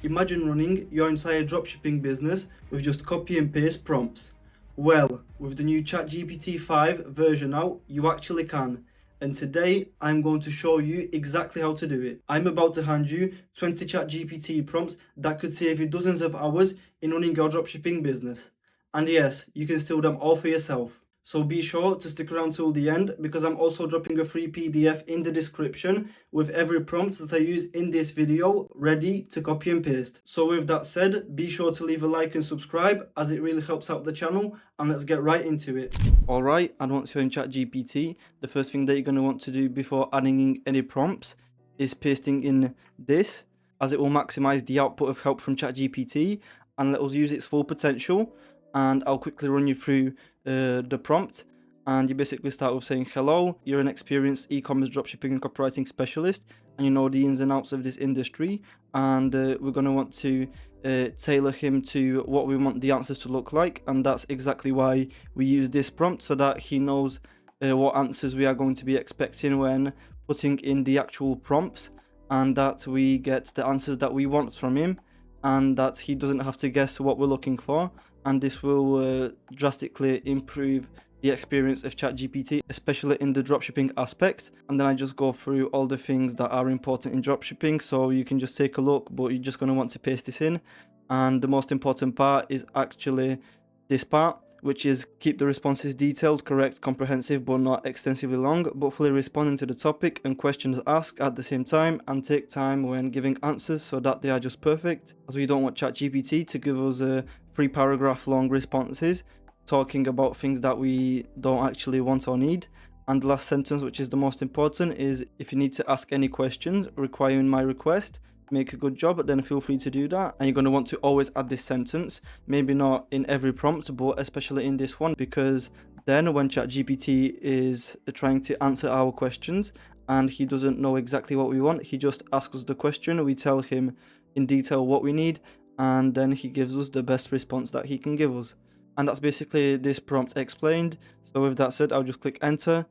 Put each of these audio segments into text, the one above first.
Imagine running your entire dropshipping business with just copy and paste prompts. Well, with the new ChatGPT 5 version out, you actually can. And today, I'm going to show you exactly how to do it. I'm about to hand you 20 ChatGPT prompts that could save you dozens of hours in running your dropshipping business. And yes, you can steal them all for yourself. So be sure to stick around till the end, because I'm also dropping a free PDF in the description with every prompt that I use in this video ready to copy and paste. So with that said, be sure to leave a like and subscribe, as it really helps out the channel, and let's get right into it. Alright, and once you're in ChatGPT, the first thing that you're going to want to do before adding in any prompts is pasting in this, as it will maximize the output of help from ChatGPT and let us use its full potential. And I'll quickly run you through the prompt. And you basically start with saying, hello, you're an experienced e-commerce dropshipping and copywriting specialist, and you know the ins and outs of this industry, and we're going to want to tailor him to what we want the answers to look like. And that's exactly why we use this prompt, so that he knows what answers we are going to be expecting when putting in the actual prompts, and that we get the answers that we want from him, and that he doesn't have to guess what we're looking for. And this will drastically improve the experience of ChatGPT, especially in the dropshipping aspect. And then I just go through all the things that are important in dropshipping, so you can just take a look, but you're just going to want to paste this in. And the most important part is actually this part, which is keep the responses detailed, correct, comprehensive, but not extensively long, but fully responding to the topic and questions asked at the same time, and take time when giving answers so that they are just perfect, as we don't want ChatGPT to give us 3 paragraph long responses talking about things that we don't actually want or need. And the last sentence, which is the most important, is if you need to ask any questions requiring my request, make a good job, then feel free to do that. And you're going to want to always add this sentence, maybe not in every prompt, but especially in this one, because then when ChatGPT is trying to answer our questions and he doesn't know exactly what we want, he just asks us the question, we tell him in detail what we need, and then he gives us the best response that he can give us. And that's basically this prompt explained. So with that said, I'll just click enter,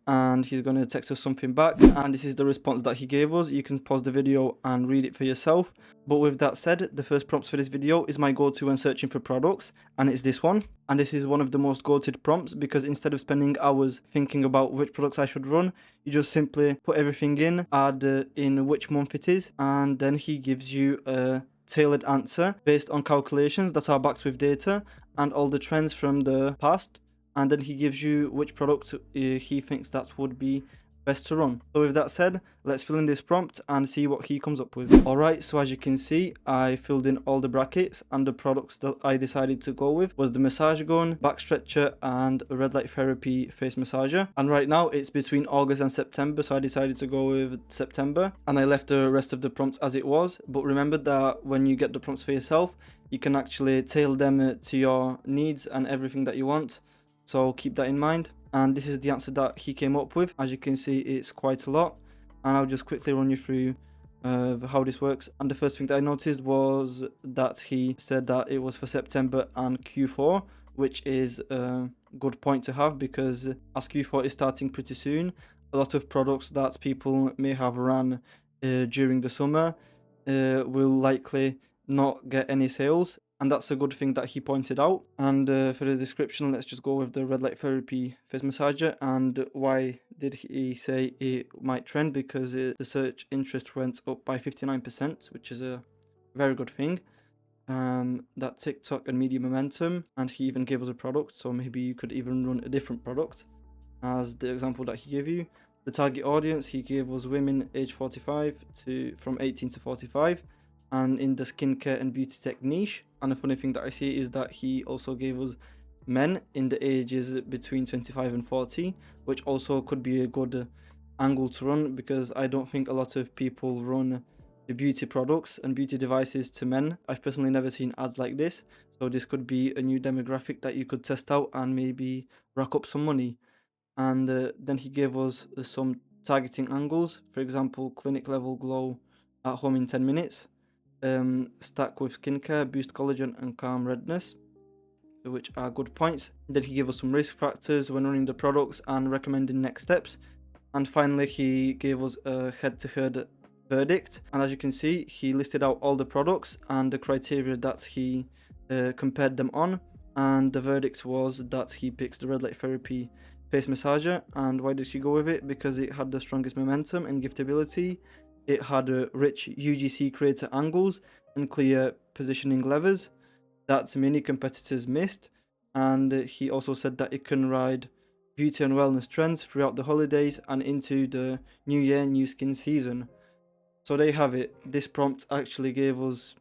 and he's going to text us something back, and this is the response that he gave us. You can pause the video and read it for yourself. But with that said, the first prompt for this video is my go-to when searching for products, and it's this one. And this is one of the most go-to prompts, because instead of spending hours thinking about which products I should run, you just simply put everything in, add in which month it is, and then he gives you a tailored answer based on calculations that are backed with data and all the trends from the past. And then he gives you which product he thinks that would be best to run. So with that said, let's fill in this prompt and see what he comes up with. Alright, so as you can see, I filled in all the brackets, and the products that I decided to go with was the massage gun, back stretcher, and a red light therapy face massager. And right now it's between August and September, so I decided to go with September, and I left the rest of the prompts as it was. But remember that when you get the prompts for yourself, you can actually tailor them to your needs and everything that you want. So keep that in mind. And this is the answer that he came up with. As you can see, it's quite a lot, and I'll just quickly run you through how this works. And the first thing that I noticed was that he said that it was for September and Q4, which is a good point to have, because as Q4 is starting pretty soon, a lot of products that people may have run during the summer will likely not get any sales. And that's a good thing that he pointed out. And for the description, let's just go with the red light therapy face massager. And why did he say it might trend? Because the search interest went up by 59%, which is a very good thing. That TikTok and media momentum, and he even gave us a product, so maybe you could even run a different product as the example that he gave you. The target audience, he gave us women age 45 to from 18 to 45, and in the skincare and beauty tech niche. And the funny thing that I see is that he also gave us men in the ages between 25 and 40, which also could be a good angle to run, because I don't think a lot of people run the beauty products and beauty devices to men. I've personally never seen ads like this, so this could be a new demographic that you could test out and maybe rack up some money. And then he gave us some targeting angles, for example, clinic level glow at home in 10 minutes. Stack with skincare, boost collagen and calm redness, which are good points. Then he gave us some risk factors when running the products and recommending next steps. And finally, he gave us a head-to-head verdict. And as you can see, he listed out all the products and the criteria that he compared them on. And the verdict was that he picks the red light therapy face massager. And why did she go with it? Because it had the strongest momentum and giftability. It had rich UGC creator angles and clear positioning levers that many competitors missed. And he also said that it can ride beauty and wellness trends throughout the holidays and into the new year, new skin season. So there you have it. This prompt actually gave us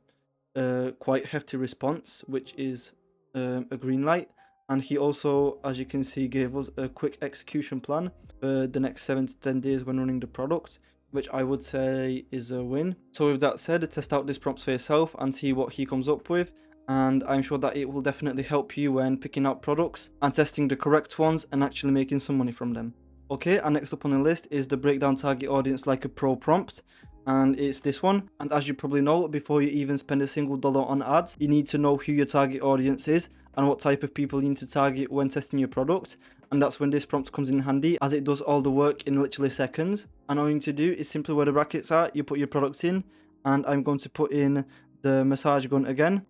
a quite hefty response, which is a green light. And he also, as you can see, gave us a quick execution plan for the next 7 to 10 days when running the product, which I would say is a win. So with that said, test out this prompt for yourself and see what he comes up with. And I'm sure that it will definitely help you when picking out products and testing the correct ones and actually making some money from them. Okay, and next up on the list is the breakdown target audience like a pro prompt. And it's this one. And as you probably know, before you even spend a single dollar on ads, you need to know who your target audience is and what type of people you need to target when testing your product. And that's when this prompt comes in handy, as it does all the work in literally seconds. And all you need to do is simply where the brackets are, you put your product in, and I'm going to put in the massage gun again.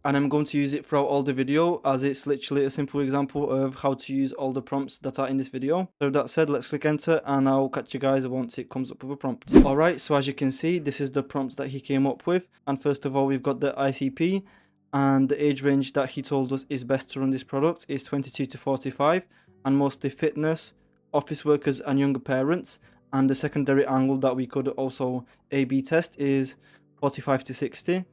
And I'm going to use it throughout all the video, as it's literally a simple example of how to use all the prompts that are in this video. So with that said, let's click enter and I'll catch you guys once it comes up with a prompt. Alright, so as you can see, this is the prompts that he came up with. And first of all, we've got the ICP, and the age range that he told us is best to run this product is 22 to 45, and mostly fitness, office workers and younger parents. And the secondary angle that we could also A/B test is 45 to 60,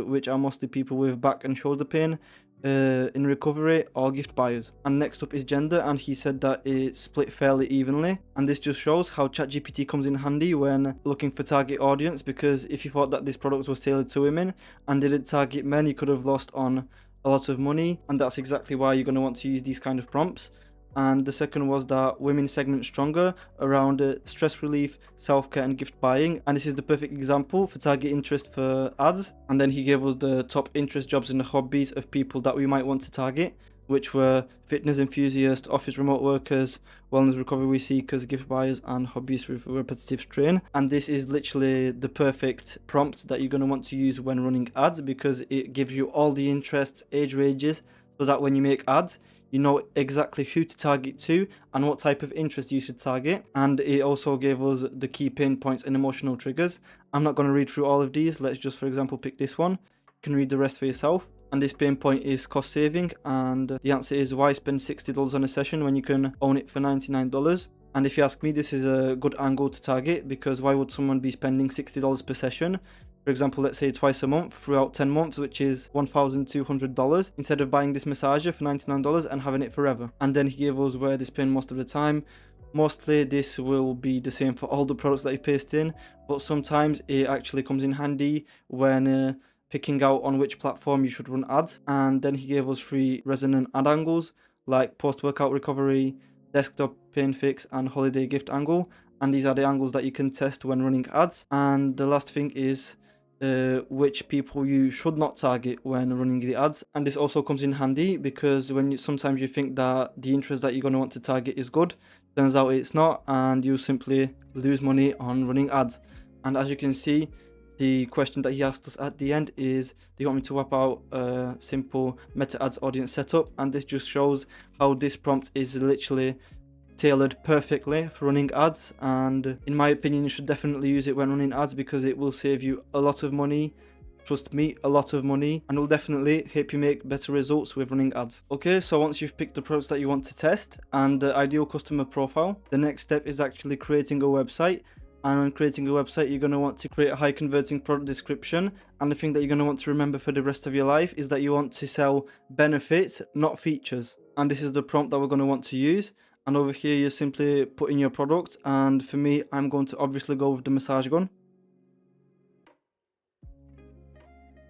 which are mostly people with back and shoulder pain in recovery or gift buyers. And next up is gender, and he said that it's split fairly evenly. And this just shows how ChatGPT comes in handy when looking for target audience, because if you thought that this product was tailored to women and didn't target men, you could have lost on a lot of money. And that's exactly why you're going to want to use these kind of prompts. And the second was that women segment stronger around stress relief, self-care and gift buying. And this is the perfect example for target interest for ads. And then he gave us the top interest jobs and the hobbies of people that we might want to target, which were fitness enthusiasts, office remote workers, wellness recovery seekers, gift buyers and hobbyists with repetitive strain. And this is literally the perfect prompt that you're going to want to use when running ads, because it gives you all the interests, age ranges, so that when you make ads, you know exactly who to target to and what type of interest you should target. And it also gave us the key pain points and emotional triggers. I'm not going to read through all of these. Let's just, for example, pick this one. You can read the rest for yourself. And this pain point is cost saving. And the answer is, why spend $60 on a session when you can own it for $99? And if you ask me, this is a good angle to target, because why would someone be spending $60 per session? For example, let's say twice a month throughout 10 months, which is $1,200, instead of buying this massager for $99 and having it forever. And then he gave us where this pain most of the time. Mostly this will be the same for all the products that you paste in, but sometimes it actually comes in handy when picking out on which platform you should run ads. And then he gave us 3 resonant ad angles, like post-workout recovery, desktop pain fix and holiday gift angle. And these are the angles that you can test when running ads. And the last thing is which people you should not target when running the ads. And this also comes in handy, because when sometimes you think that the interest that you're going to want to target is good, turns out it's not, and you simply lose money on running ads. And as you can see, the question that he asked us at the end is, do you want me to wrap out a simple meta ads audience setup? And this just shows how this prompt is literally tailored perfectly for running ads. And in my opinion, you should definitely use it when running ads, because it will save you a lot of money. Trust me, a lot of money, and will definitely help you make better results with running ads. Okay, so once you've picked the products that you want to test and the ideal customer profile, the next step is actually creating a website. And when creating a website, you're going to want to create a high converting product description. And the thing that you're going to want to remember for the rest of your life is that you want to sell benefits, not features. And this is the prompt that we're going to want to use. And over here, you simply put in your product. And for me, I'm going to obviously go with the massage gun.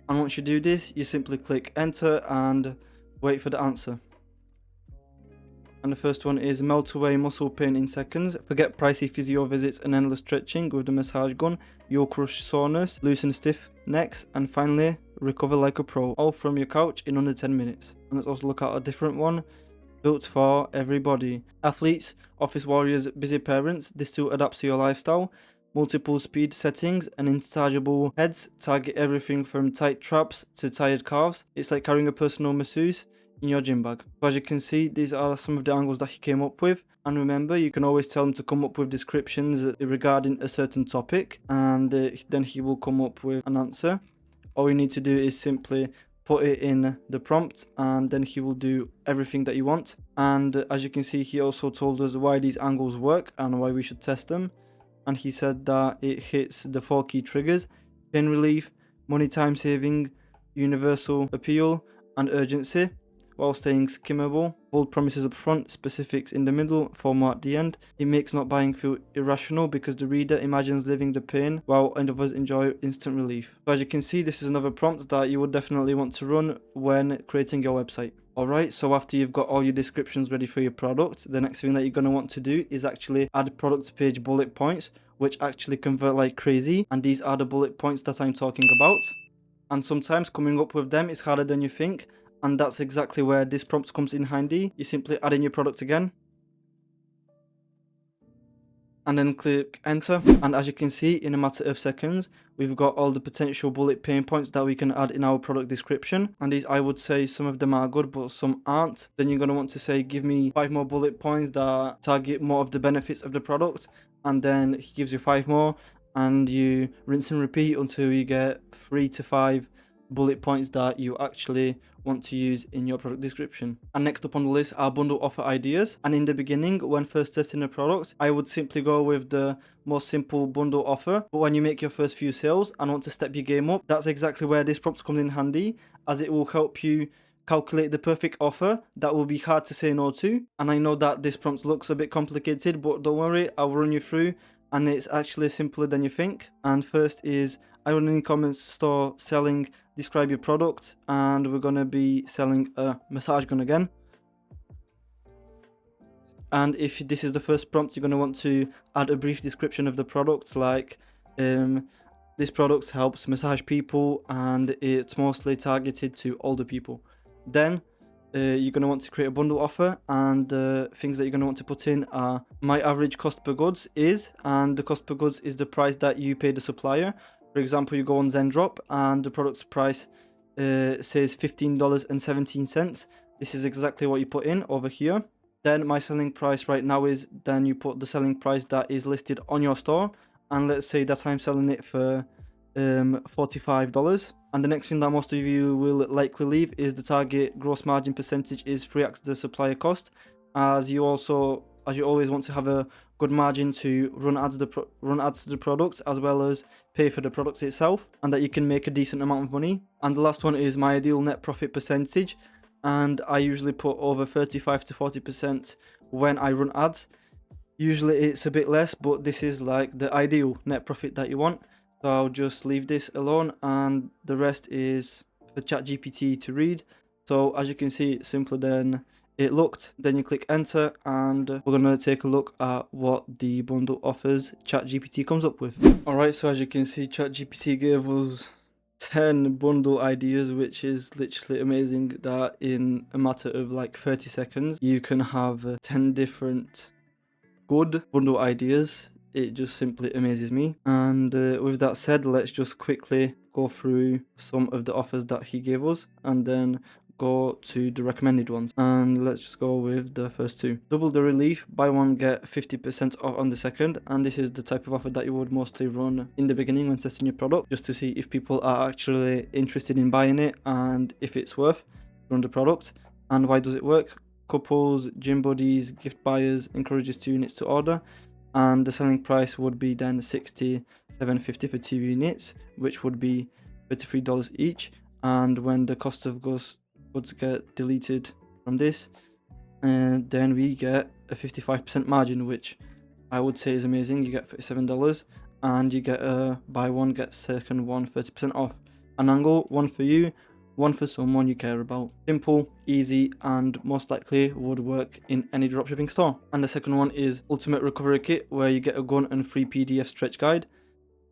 And once you do this, you simply click enter and wait for the answer. And the first one is melt away muscle pain in seconds, forget pricey physio visits and endless stretching with the massage gun, you'll crush soreness, loosen stiff necks, and finally recover like a pro, all from your couch in under 10 minutes. And let's also look at a different one, built for everybody. Athletes, office warriors, busy parents, this tool adapts to your lifestyle. multiple speed settings, and interchangeable heads target everything from tight traps to tired calves. It's like carrying a personal masseuse in your gym bag. So as you can see, these are some of the angles that he came up with. And remember, you can always tell him to come up with descriptions regarding a certain topic, and then he will come up with an answer. All you need to do is simply put it in the prompt, and then he will do everything that you want. And as you can see, he also told us why these angles work and why we should test them. And he said that it hits the 4 key triggers: pain relief, money time saving, universal appeal, and urgency, while staying skimmable. Bold promises up front, specifics in the middle, formal at the end. It makes not buying feel irrational because the reader imagines living the pain while others enjoy instant relief. So as you can see, this is another prompt that you would definitely want to run when creating your website. Alright, so after you've got all your descriptions ready for your product, the next thing that you're going to want to do is actually add product page bullet points, which actually convert like crazy. And these are the bullet points that I'm talking about. And sometimes coming up with them is harder than you think. And that's exactly where this prompt comes in handy. You simply add in your product again, and then click enter. And as you can see, in a matter of seconds, we've got all the potential bullet pain points that we can add in our product description. And these, I would say, some of them are good, but some aren't. Then you're going to want to say, give me 5 more bullet points that target more of the benefits of the product. And then he gives you 5 more, and you rinse and repeat until you get 3 to 5 bullet points that you actually want to use in your product description. And next up on the list are bundle offer ideas. And in the beginning, when first testing a product, I would simply go with the most simple bundle offer. But when you make your first few sales and want to step your game up, that's exactly where this prompt comes in handy, as it will help you calculate the perfect offer that will be hard to say no to. And I know that this prompt looks a bit complicated, but don't worry, I'll run you through, and it's actually simpler than you think. And first is, I run an e-commerce store selling, describe your product, and we're going to be selling a massage gun again. And if this is the first prompt, you're going to want to add a brief description of the product, like this product helps massage people and it's mostly targeted to older people. Then you're going to want to create a bundle offer, and the things that you're going to want to put in are my average cost per goods is, and the cost per goods is the price that you pay the supplier. For example, you go on Zendrop and the product's price says $15.17. This is exactly what you put in over here. Then my selling price right now is, then you put the selling price that is listed on your store, and let's say that I'm selling it for $45. And the next thing that most of you will likely leave is the target gross margin percentage is 3x the supplier cost, as you always want to have a good margin to run ads to the product, as well as pay for the product itself, and that you can make a decent amount of money. And the last one is my ideal net profit percentage, and I usually put over 35 to 40% when I run ads. Usually it's a bit less, but this is like the ideal net profit that you want. So I'll just leave this alone, and the rest is for ChatGPT to read. So as you can see, it's simpler than it looked. Then you click enter, and we're going to take a look at what the bundle offers ChatGPT comes up with. Alright, so as you can see, ChatGPT gave us 10 bundle ideas, which is literally amazing that in a matter of like 30 seconds, you can have 10 different good bundle ideas. It just simply amazes me. And with that said, let's just quickly go through some of the offers that he gave us, and then go to the recommended ones. And let's just go with the first two. Double the relief, buy one get 50% off on the second. And this is the type of offer that you would mostly run in the beginning when testing your product, just to see if people are actually interested in buying it and if it's worth run the product. And why does it work? Couples, gym buddies, gift buyers, encourages 2 units to order. And the selling price would be then $67.50 for 2 units, which would be $33 each. And when the cost of goods get deleted from this, then we get a 55% margin, which I would say is amazing. You get $37, and you get a buy one get second one 30% off. An angle, one for you, one for someone you care about. Simple, easy, and most likely would work in any dropshipping store. And the second one is Ultimate Recovery Kit, where you get a gun and free PDF stretch guide.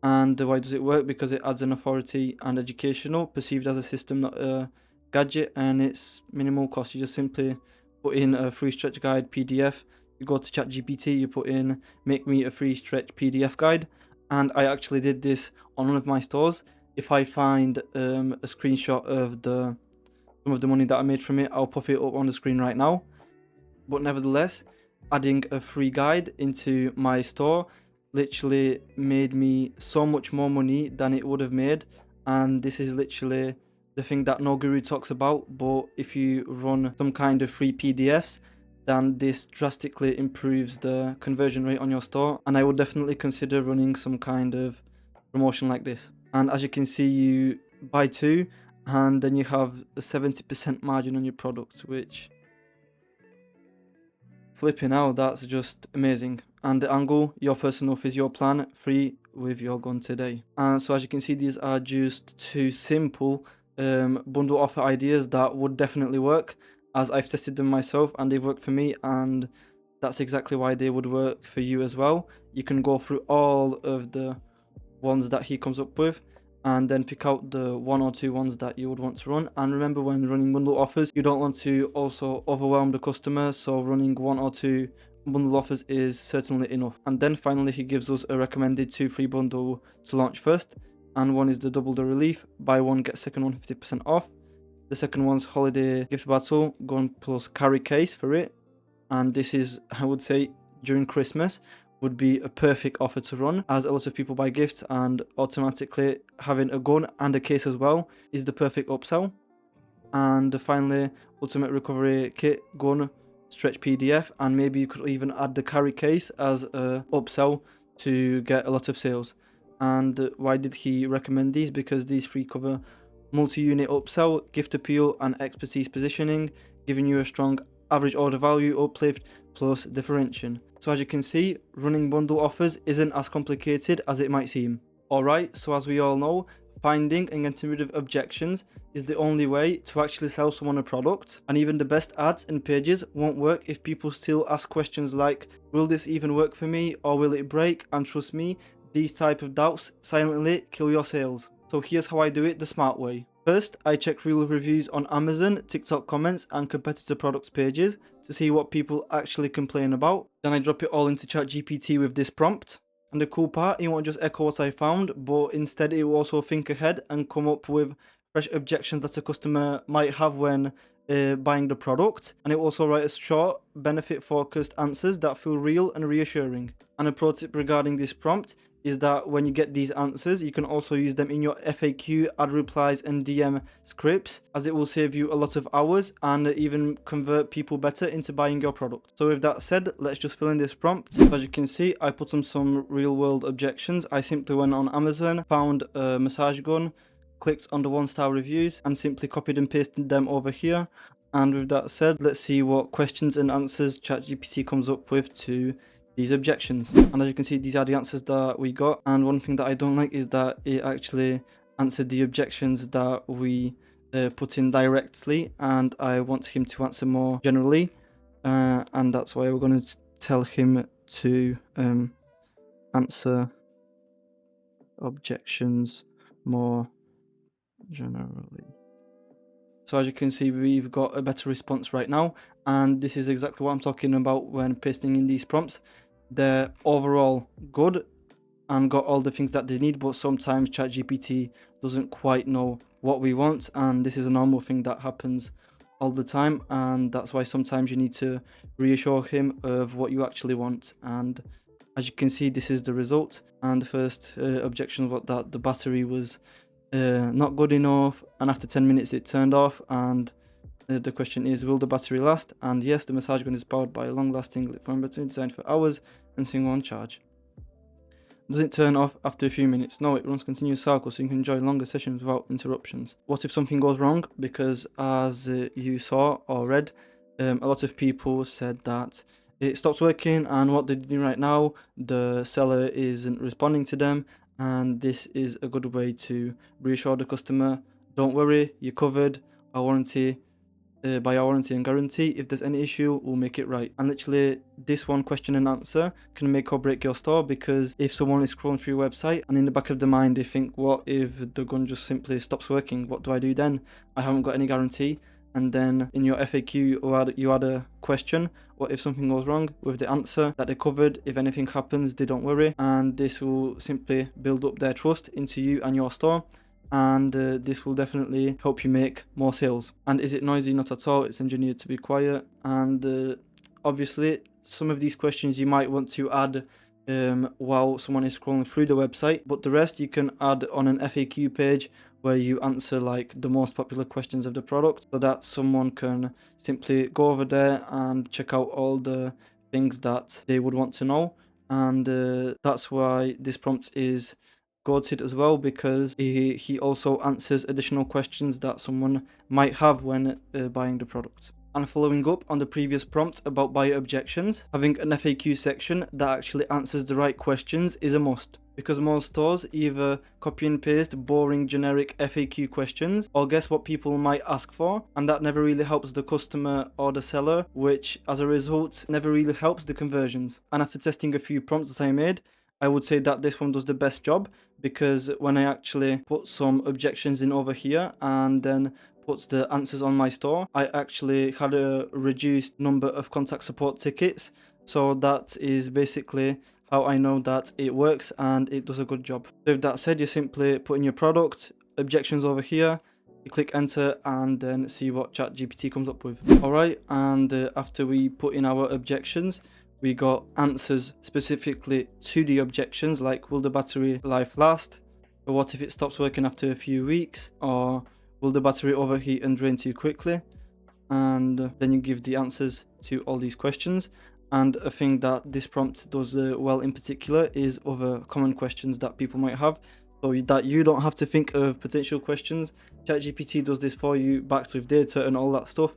And why does it work? Because it adds an authority and educational, perceived as a system, not a gadget, and it's minimal cost. You just simply put in a free stretch guide PDF. You go to ChatGPT, you put in make me a free stretch PDF guide, And I actually did this on one of my stores. If I find a screenshot of some of the money that I made from it, I'll pop it up on the screen right now. But nevertheless, adding a free guide into my store literally made me so much more money than it would have made. And this is literally the thing that no guru talks about, but if you run some kind of free PDFs, then this drastically improves the conversion rate on your store. And I would definitely consider running some kind of promotion like this. And as you can see, you buy 2 and then you have a 70% margin on your product, which flipping out, that's just amazing. And the angle, your personal is your plan, free with your gun today. And so as you can see, these are just 2 simple bundle offer ideas that would definitely work, as I've tested them myself and they've worked for me, and that's exactly why they would work for you as well. You can go through all of the ones that he comes up with and then pick out the 1 or 2 ones that you would want to run. And remember, when running bundle offers, you don't want to also overwhelm the customer, so running 1 or 2 bundle offers is certainly enough. And then finally, he gives us a recommended 2 free bundle to launch first, and one is the double the relief, buy one get second one 50% off. The second one's holiday gift battle, gun plus carry case for it, and this is, I would say, during Christmas would be a perfect offer to run, as a lot of people buy gifts, and automatically having a gun and a case as well is the perfect upsell. And finally, ultimate recovery kit, gun, stretch PDF, and maybe you could even add the carry case as a upsell to get a lot of sales. And why did he recommend these? Because these 3 cover multi-unit upsell, gift appeal, and expertise positioning, giving you a strong average order value uplift plus differentiation. So as you can see, running bundle offers isn't as complicated as it might seem. Alright, so as we all know, finding and getting rid of objections is the only way to actually sell someone a product, and even the best ads and pages won't work if people still ask questions like, will this even work for me, or will it break? And trust me, these type of doubts silently kill your sales. So here's how I do it the smart way. First, I check real reviews on Amazon, TikTok comments, and competitor products pages to see what people actually complain about. Then I drop it all into ChatGPT with this prompt. And the cool part, it won't just echo what I found, but instead it will also think ahead and come up with fresh objections that a customer might have when buying the product. And it will also write a short, benefit-focused answers that feel real and reassuring. And a pro tip regarding this prompt is that when you get these answers, you can also use them in your FAQ, ad replies, and DM scripts, as it will save you a lot of hours and even convert people better into buying your product. So with that said, let's just fill in this prompt. So as you can see, I put on some real world objections. I simply went on Amazon, found a massage gun, clicked on the 1-star reviews, and simply copied and pasted them over here. And with that said, let's see what questions and answers ChatGPT comes up with to these objections. And as you can see, these are the answers that we got. And one thing that I don't like is that it actually answered the objections that we put in directly, and I want him to answer more generally, and that's why we're going to tell him to answer objections more generally. So as you can see, we've got a better response right now, and this is exactly what I'm talking about when pasting in these prompts. They're overall good and got all the things that they need, but sometimes ChatGPT doesn't quite know what we want, and this is a normal thing that happens all the time, and that's why sometimes you need to reassure him of what you actually want. And as you can see, this is the result. And the first objection was that the battery was not good enough, and after 10 minutes it turned off. And the question is, will the battery last? And yes, the massage gun is powered by a long-lasting lithium battery designed for hours and single on charge. Does it turn off after a few minutes? No, it runs continuous cycles, so you can enjoy longer sessions without interruptions. What if something goes wrong? Because as you saw or read, a lot of people said that it stops working, and what they're doing right now, the seller isn't responding to them, and this is a good way to reassure the customer, don't worry, you're covered, our warranty, by our warranty and guarantee, if there's any issue, we'll make it right. And literally, this one question and answer can make or break your store, because if someone is scrolling through your website and in the back of their mind they think, what if the gun just simply stops working? What do I do then? I haven't got any guarantee. and then in your FAQ you add a question, what if something goes wrong, with the answer that they covered. If anything happens, they don't worry, and this will simply build up their trust into you and your store, and this will definitely help you make more sales. And is it noisy? Not at all. It's engineered to be quiet, and obviously some of these questions you might want to add while someone is scrolling through the website, but the rest you can add on an FAQ page where you answer like the most popular questions of the product, so that someone can simply go over there and check out all the things that they would want to know. And that's why this prompt is goated as well, because he also answers additional questions that someone might have when buying the product. And following up on the previous prompt about buyer objections, having an FAQ section that actually answers the right questions is a must, because most stores either copy and paste boring generic FAQ questions or guess what people might ask for, and that never really helps the customer or the seller, which as a result never really helps the conversions. And after testing a few prompts that I made, I would say that this one does the best job, because when I actually put some objections in over here and then puts the answers on my store, I actually had a reduced number of contact support tickets. So that is basically how I know that it works and it does a good job. So with that said, you simply put in your product, objections over here, you click enter, and then see what ChatGPT comes up with. Alright, and after we put in our objections, we got answers specifically to the objections, like will the battery life last, or what if it stops working after a few weeks, or will the battery overheat and drain too quickly? And then you give the answers to all these questions. And a thing that this prompt does well in particular is other common questions that people might have, so that you don't have to think of potential questions. ChatGPT does this for you, backed with data and all that stuff.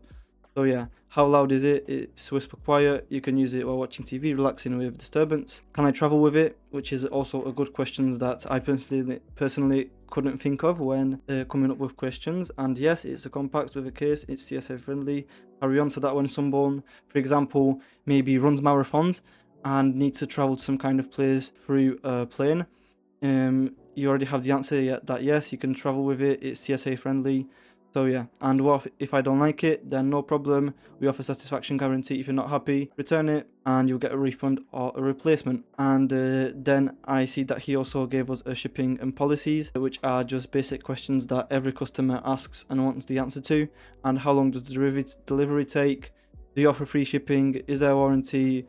So yeah, how loud is it? It's whisper quiet. You can use it while watching TV, relaxing with disturbance. Can I travel with it? Which is also a good question that I personally couldn't think of when coming up with questions. And yes, it's a compact with a case. It's TSA friendly. Carry on to that when someone, for example, maybe runs marathons and needs to travel to some kind of place through a plane. You already have the answer that yes, you can travel with it. It's TSA friendly. So yeah, and what if I don't like it? Then no problem, we offer satisfaction guarantee. If you're not happy, return it and you'll get a refund or a replacement. And then I see that he also gave us a shipping and policies, which are just basic questions that every customer asks and wants the answer to. And how long does the delivery take? Do you offer free shipping? Is there a warranty?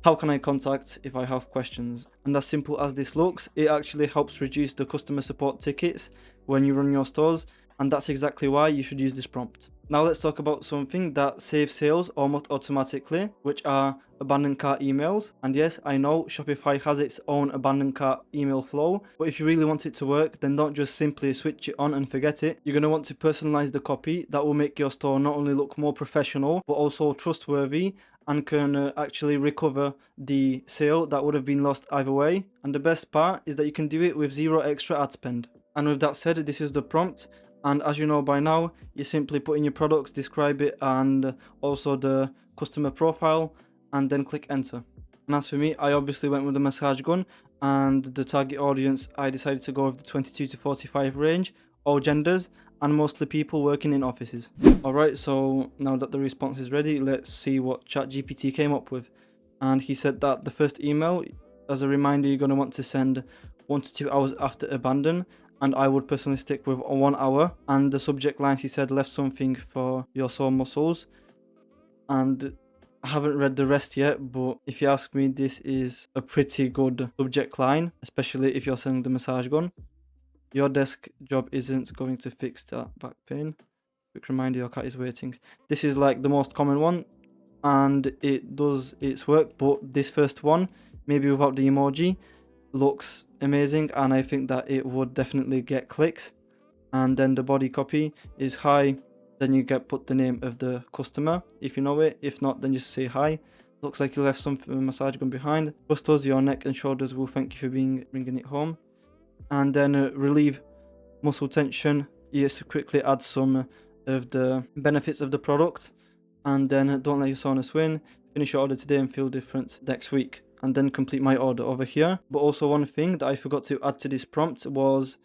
How can I contact if I have questions? And as simple as this looks, it actually helps reduce the customer support tickets when you run your stores. And that's exactly why you should use this prompt. Now let's talk about something that saves sales almost automatically, which are abandoned cart emails. And yes, I know Shopify has its own abandoned cart email flow, but if you really want it to work, then don't just simply switch it on and forget it. You're going to want to personalize the copy that will make your store not only look more professional, but also trustworthy, and can actually recover the sale that would have been lost either way. And the best part is that you can do it with zero extra ad spend. And with that said, this is the prompt. And as you know by now, you simply put in your products, describe it, and also the customer profile, and then click enter. And as for me, I obviously went with the massage gun, and the target audience, I decided to go with the 22 to 45 range, all genders, and mostly people working in offices. Alright, so now that the response is ready, let's see what ChatGPT came up with. And he said that the first email, as a reminder, you're going to want to send 1 to 2 hours after abandon. And I would personally stick with 1 hour. And the subject lines, he said, left something for your sore muscles. And I haven't read the rest yet, but if you ask me, this is a pretty good subject line, especially if you're selling the massage gun. Your desk job isn't going to fix that back pain. Quick reminder, your cat is waiting. This is like the most common one, and it does its work, but this first one, maybe without the emoji, looks amazing, and I think that it would definitely get clicks. And then the body copy is hi, then you put the name of the customer if you know it. If not, then just say hi. Looks like you left some massage gun behind. Trust us, your neck and shoulders will thank you for bringing it home. And then relieve muscle tension. You just quickly add some of the benefits of the product, and then don't let your soreness win. Finish your order today and feel different next week. And then complete my order over here. But also one thing that I forgot to add to this prompt was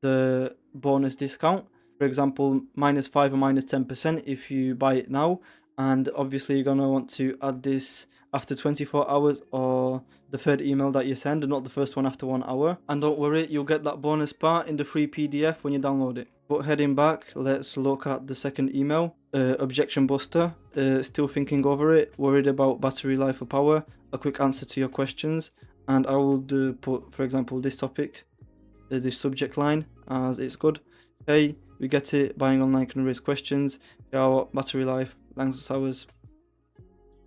the bonus discount. For example, -5 or -10% if you buy it now. And obviously you're gonna want to add this after 24 hours or the third email that you send, and not the first one after 1 hour. And don't worry, you'll get that bonus bar in the free PDF when you download it. But heading back, let's look at the second email. Objection buster. Still thinking over it, worried about battery life or power, a quick answer to your questions. And I will put, for example, this topic, this subject line, as it's good. Hey, we get it, buying online can raise questions. Our battery life, length of hours.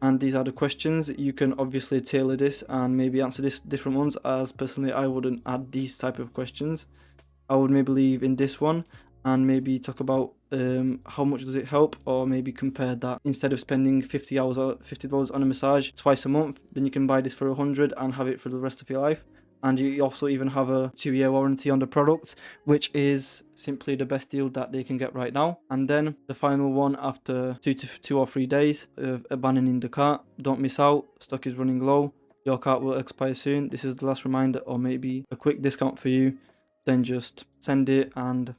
And these are the questions. You can obviously tailor this and maybe answer this different ones, as personally I wouldn't add these type of questions. I would maybe leave in this one and maybe talk about how much does it help, or maybe compare that. Instead of spending $50 on a massage twice a month, then you can buy this for $100 and have it for the rest of your life. And you also even have a 2-year warranty on the product, which is simply the best deal that they can get right now. And then the final one, after 2 or 3 days of abandoning the cart, don't miss out, stock is running low, your cart will expire soon, this is the last reminder, or maybe a quick discount for you. Then just send it and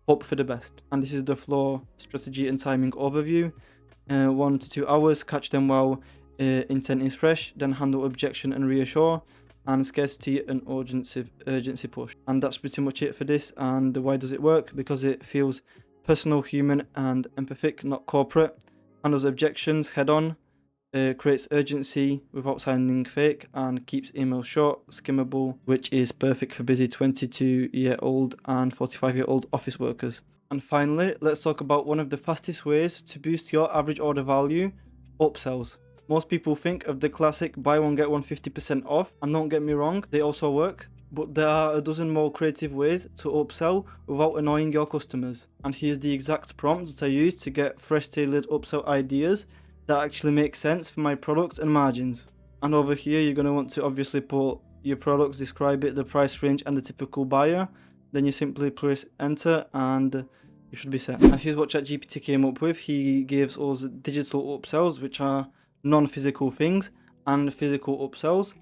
hope for the best. And this is the flow, strategy and timing overview. 1 to 2 hours, catch them while intent is fresh, then handle objection and reassure, and scarcity and urgency push. And that's pretty much it for this. And why does it work? Because it feels personal, human and empathic, not corporate. Handles objections head on, creates urgency without sounding fake, and keeps emails short, skimmable, which is perfect for busy 22-year-old and 45-year-old office workers. And finally, let's talk about one of the fastest ways to boost your average order value: upsells. Most people think of the classic buy one get one 50% off, and don't get me wrong, they also work, but there are a dozen more creative ways to upsell without annoying your customers. And here's the exact prompts that I use to get fresh tailored upsell ideas that actually make sense for my products and margins. And over here you're going to want to obviously put your products, describe it, the price range and the typical buyer. Then you simply press enter and you should be set. And here's what ChatGPT came up with. He gives us digital upsells, which are non-physical things, and physical upsells,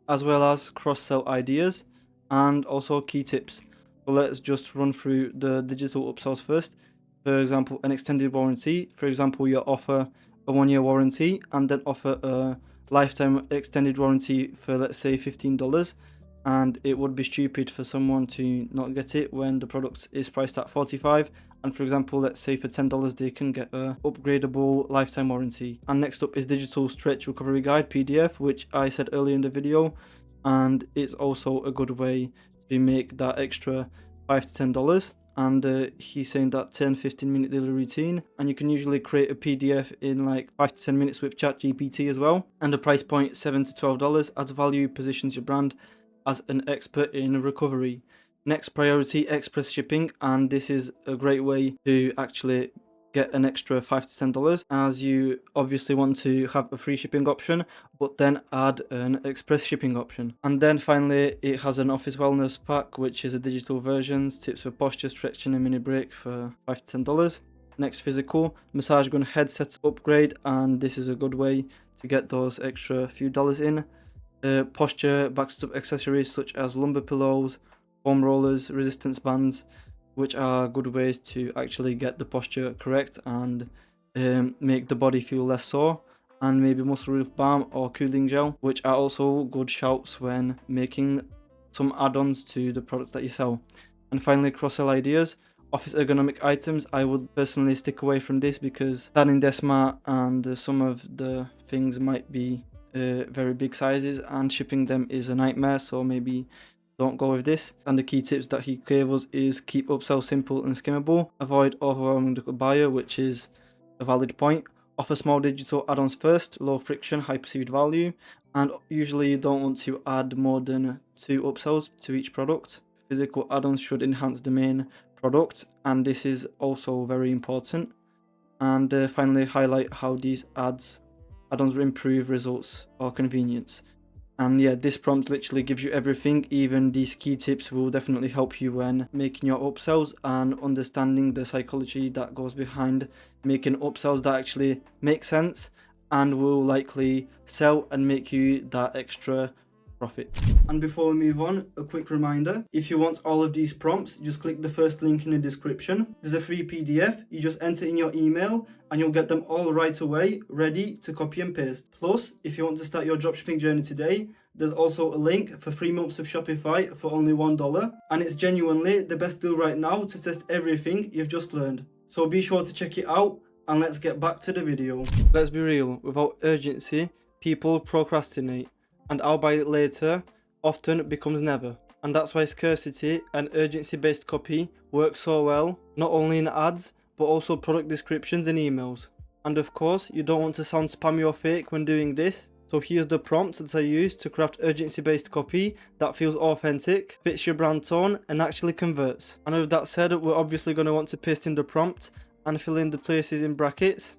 as well as cross-sell ideas and also key tips. So let's just run through the digital upsells first. For example, an extended warranty. For example, you offer a 1-year warranty and then offer a lifetime extended warranty for, let's say, $15. And it would be stupid for someone to not get it when the product is priced at $45. And for example, let's say for $10 they can get a upgradable lifetime warranty. And next up is digital stretch recovery guide PDF, which I said earlier in the video, and it's also a good way to make that extra $5 to $10. And he's saying that 10-15 minute daily routine, and you can usually create a PDF in like 5 to 10 minutes with ChatGPT as well. And the price point $7 to $12, adds value, positions your brand as an expert in recovery. Next priority, express shipping, and this is a great way to actually get an extra $5 to $10, as you obviously want to have a free shipping option, but then add an express shipping option. And then finally, it has an office wellness pack, which is a digital version, tips for posture, stretching and mini break for $5 to $10. Next, physical, massage gun headsets upgrade, and this is a good way to get those extra few dollars in. Posture backed up accessories such as lumbar pillows, foam rollers, resistance bands, which are good ways to actually get the posture correct and make the body feel less sore. And maybe muscle relief balm or cooling gel, which are also good shouts when making some add-ons to the products that you sell. And finally, cross-sell ideas. Office ergonomic items, I would personally stick away from this because standing desk mat and some of the things might be very big sizes, and shipping them is a nightmare, so maybe don't go with this. And the key tips that he gave us is keep upsell simple and skimmable, avoid overwhelming the buyer, which is a valid point. Offer small digital add-ons first, low friction, high perceived value, and usually you don't want to add more than 2 upsells to each product. Physical add-ons should enhance the main product, and this is also very important. And finally, highlight how these add-ons improve results or convenience. And yeah, this prompt literally gives you everything. Even these key tips will definitely help you when making your upsells and understanding the psychology that goes behind making upsells that actually make sense and will likely sell and make you that extra profit. And before we move on, a quick reminder, if you want all of these prompts, just click the first link in the description. There's a free PDF, you just enter in your email and you'll get them all right away, ready to copy and paste. Plus, if you want to start your dropshipping journey today, there's also a link for 3 months of Shopify for only $1, and it's genuinely the best deal right now to test everything you've just learned. So be sure to check it out, and let's get back to the video. Let's be real, without urgency, people procrastinate, and I'll buy it later often becomes never. And that's why scarcity and urgency-based copy work so well, not only in ads, but also product descriptions and emails. And of course, you don't want to sound spammy or fake when doing this. So here's the prompts that I use to craft urgency-based copy that feels authentic, fits your brand tone, and actually converts. And with that said, we're obviously going to want to paste in the prompt and fill in the places in brackets.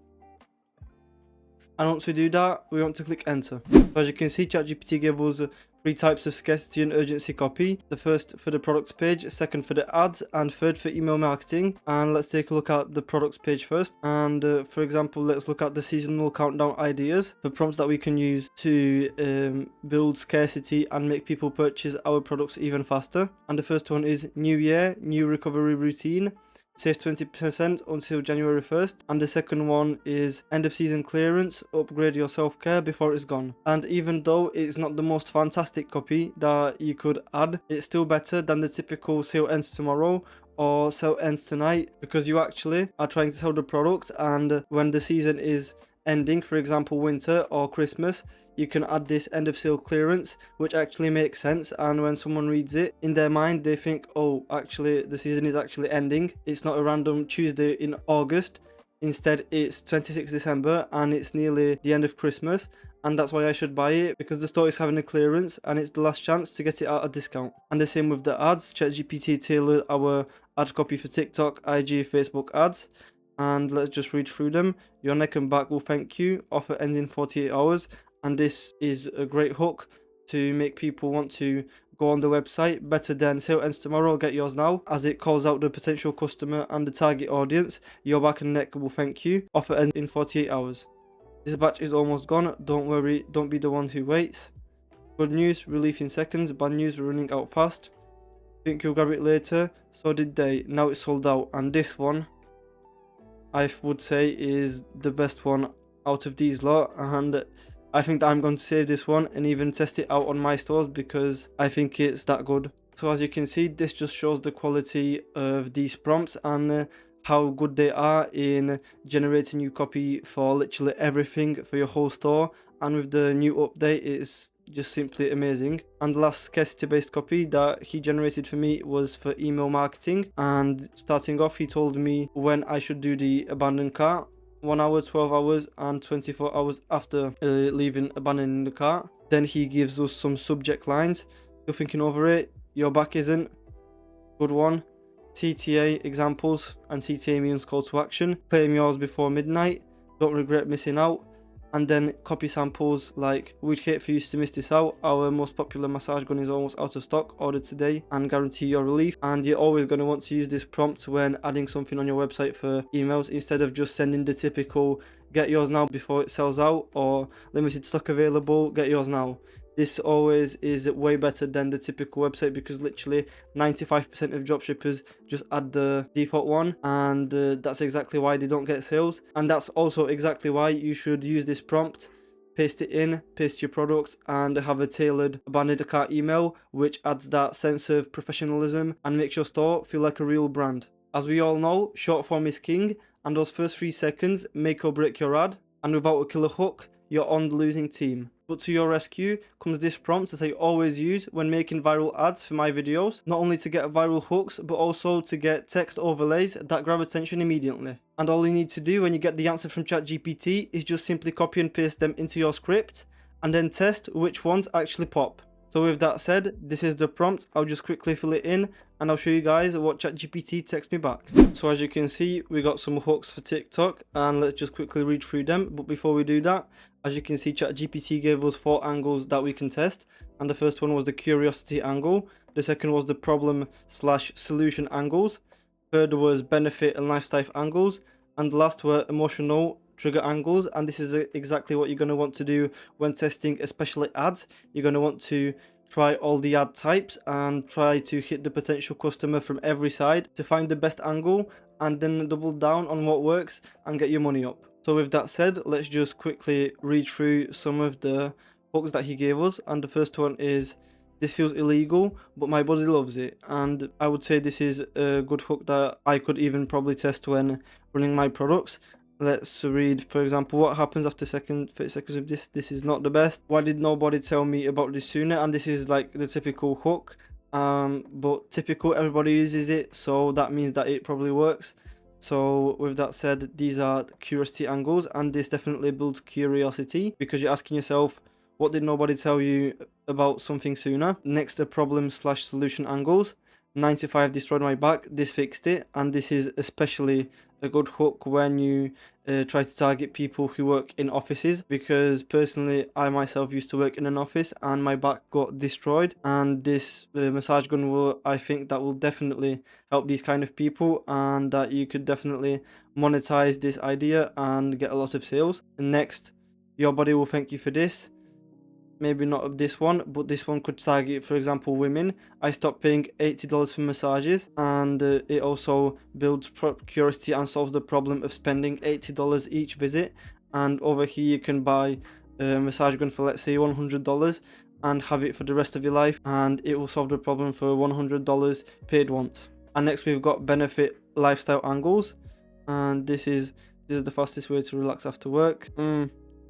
And once we do that, we want to click enter. So as you can see, ChatGPT gave us 3 types of scarcity and urgency copy. The first for the products page, second for the ads, and third for email marketing. And let's take a look at the products page first. And for example, let's look at the seasonal countdown ideas, the prompts that we can use to build scarcity and make people purchase our products even faster. And the first one is new year, new recovery routine. Save 20% until January 1st. And the second one is end of season clearance, upgrade your self-care before it's gone. And even though it's not the most fantastic copy that you could add, it's still better than the typical sale ends tomorrow or sale ends tonight, because you actually are trying to sell the product, and when the season is ending, for example winter or Christmas, you can add this end of sale clearance, which actually makes sense. And when someone reads it, in their mind they think, oh, actually the season is actually ending. It's not a random Tuesday in August, instead it's 26 December and it's nearly the end of Christmas, and that's why I should buy it, because the store is having a clearance and it's the last chance to get it at a discount. And the same with the ads. ChatGPT tailored our ad copy for TikTok, IG, Facebook ads. And let's just read through them. Your neck and back will thank you. Offer ends in 48 hours. And this is a great hook to make people want to go on the website. Better than sale ends tomorrow, get yours now, as it calls out the potential customer and the target audience. Your back and neck will thank you. Offer ends in 48 hours. This batch is almost gone. Don't worry, don't be the one who waits. Good news, relief in seconds. Bad news, we're running out fast. Think you'll grab it later. So did they. Now it's sold out. And this one, I would say, is the best one out of these lot, and I think that I'm going to save this one and even test it out on my stores because I think it's that good. So as you can see, this just shows the quality of these prompts and how good they are in generating new copy for literally everything for your whole store. And with the new update, it's just simply amazing. And the last scarcity based copy that he generated for me was for email marketing, and starting off he told me when I should do the abandoned cart, 1 hour, 12 hours and 24 hours after leaving abandoning the cart. Then he gives us some subject lines. You're thinking over it, your back isn't. Good one. CTA examples, and CTA means call to action. Claim yours before midnight. Don't regret missing out. And then copy samples like, we'd hate for you to miss this out. Our most popular massage gun is almost out of stock. Order today and guarantee your relief. And you're always going to want to use this prompt when adding something on your website for emails, instead of just sending the typical get yours now before it sells out, or limited stock available, get yours now. This always is way better than the typical website, because literally 95% of dropshippers just add the default one, and that's exactly why they don't get sales. And that's also exactly why you should use this prompt, paste it in, paste your products, and have a tailored abandoned cart email, which adds that sense of professionalism and makes your store feel like a real brand. As we all know, short form is king, and those first 3 seconds make or break your ad, and without a killer hook, you're on the losing team. But to your rescue comes this prompt that I always use when making viral ads for my videos, not only to get viral hooks, but also to get text overlays that grab attention immediately. And all you need to do when you get the answer from ChatGPT is just simply copy and paste them into your script, and then test which ones actually pop. So with that said, this is the prompt. I'll just quickly fill it in and I'll show you guys what ChatGPT texts me back. So as you can see, we got some hooks for TikTok, and let's just quickly read through them. But before we do that, as you can see, ChatGPT gave us 4 angles that we can test. And the first one was the curiosity angle. The second was the problem/solution angles. Third was benefit and lifestyle angles. And the last were emotional trigger angles, and this is exactly what you're going to want to do when testing especially ads. You're going to want to try all the ad types and try to hit the potential customer from every side to find the best angle, and then double down on what works and get your money up. So with that said, let's just quickly read through some of the hooks that he gave us. And the first one is, this feels illegal, but my body loves it. And I would say this is a good hook that I could even probably test when running my products. Let's read, for example, what happens after 30 seconds of this. This is not the best. Why did nobody tell me about this sooner? And this is like the typical hook. But typical, everybody uses it, so that means that it probably works. So with that said, these are curiosity angles, and this definitely builds curiosity because you're asking yourself, what did nobody tell you about something sooner? Next, the problem/solution angles. 95 destroyed my back, this fixed it, and this is especially a good hook when you try to target people who work in offices, because personally I myself used to work in an office and my back got destroyed, and this massage gun will, I think that will definitely help these kind of people, and that you could definitely monetize this idea and get a lot of sales. And next, your body will thank you for this. Maybe not this one, but this one could target, for example, women. I stopped paying $80 for massages, and it also builds curiosity and solves the problem of spending $80 each visit. And over here you can buy a massage gun for, let's say, $100 and have it for the rest of your life, and it will solve the problem for $100 paid once. And next we've got benefit lifestyle angles, and this is the fastest way to relax after work.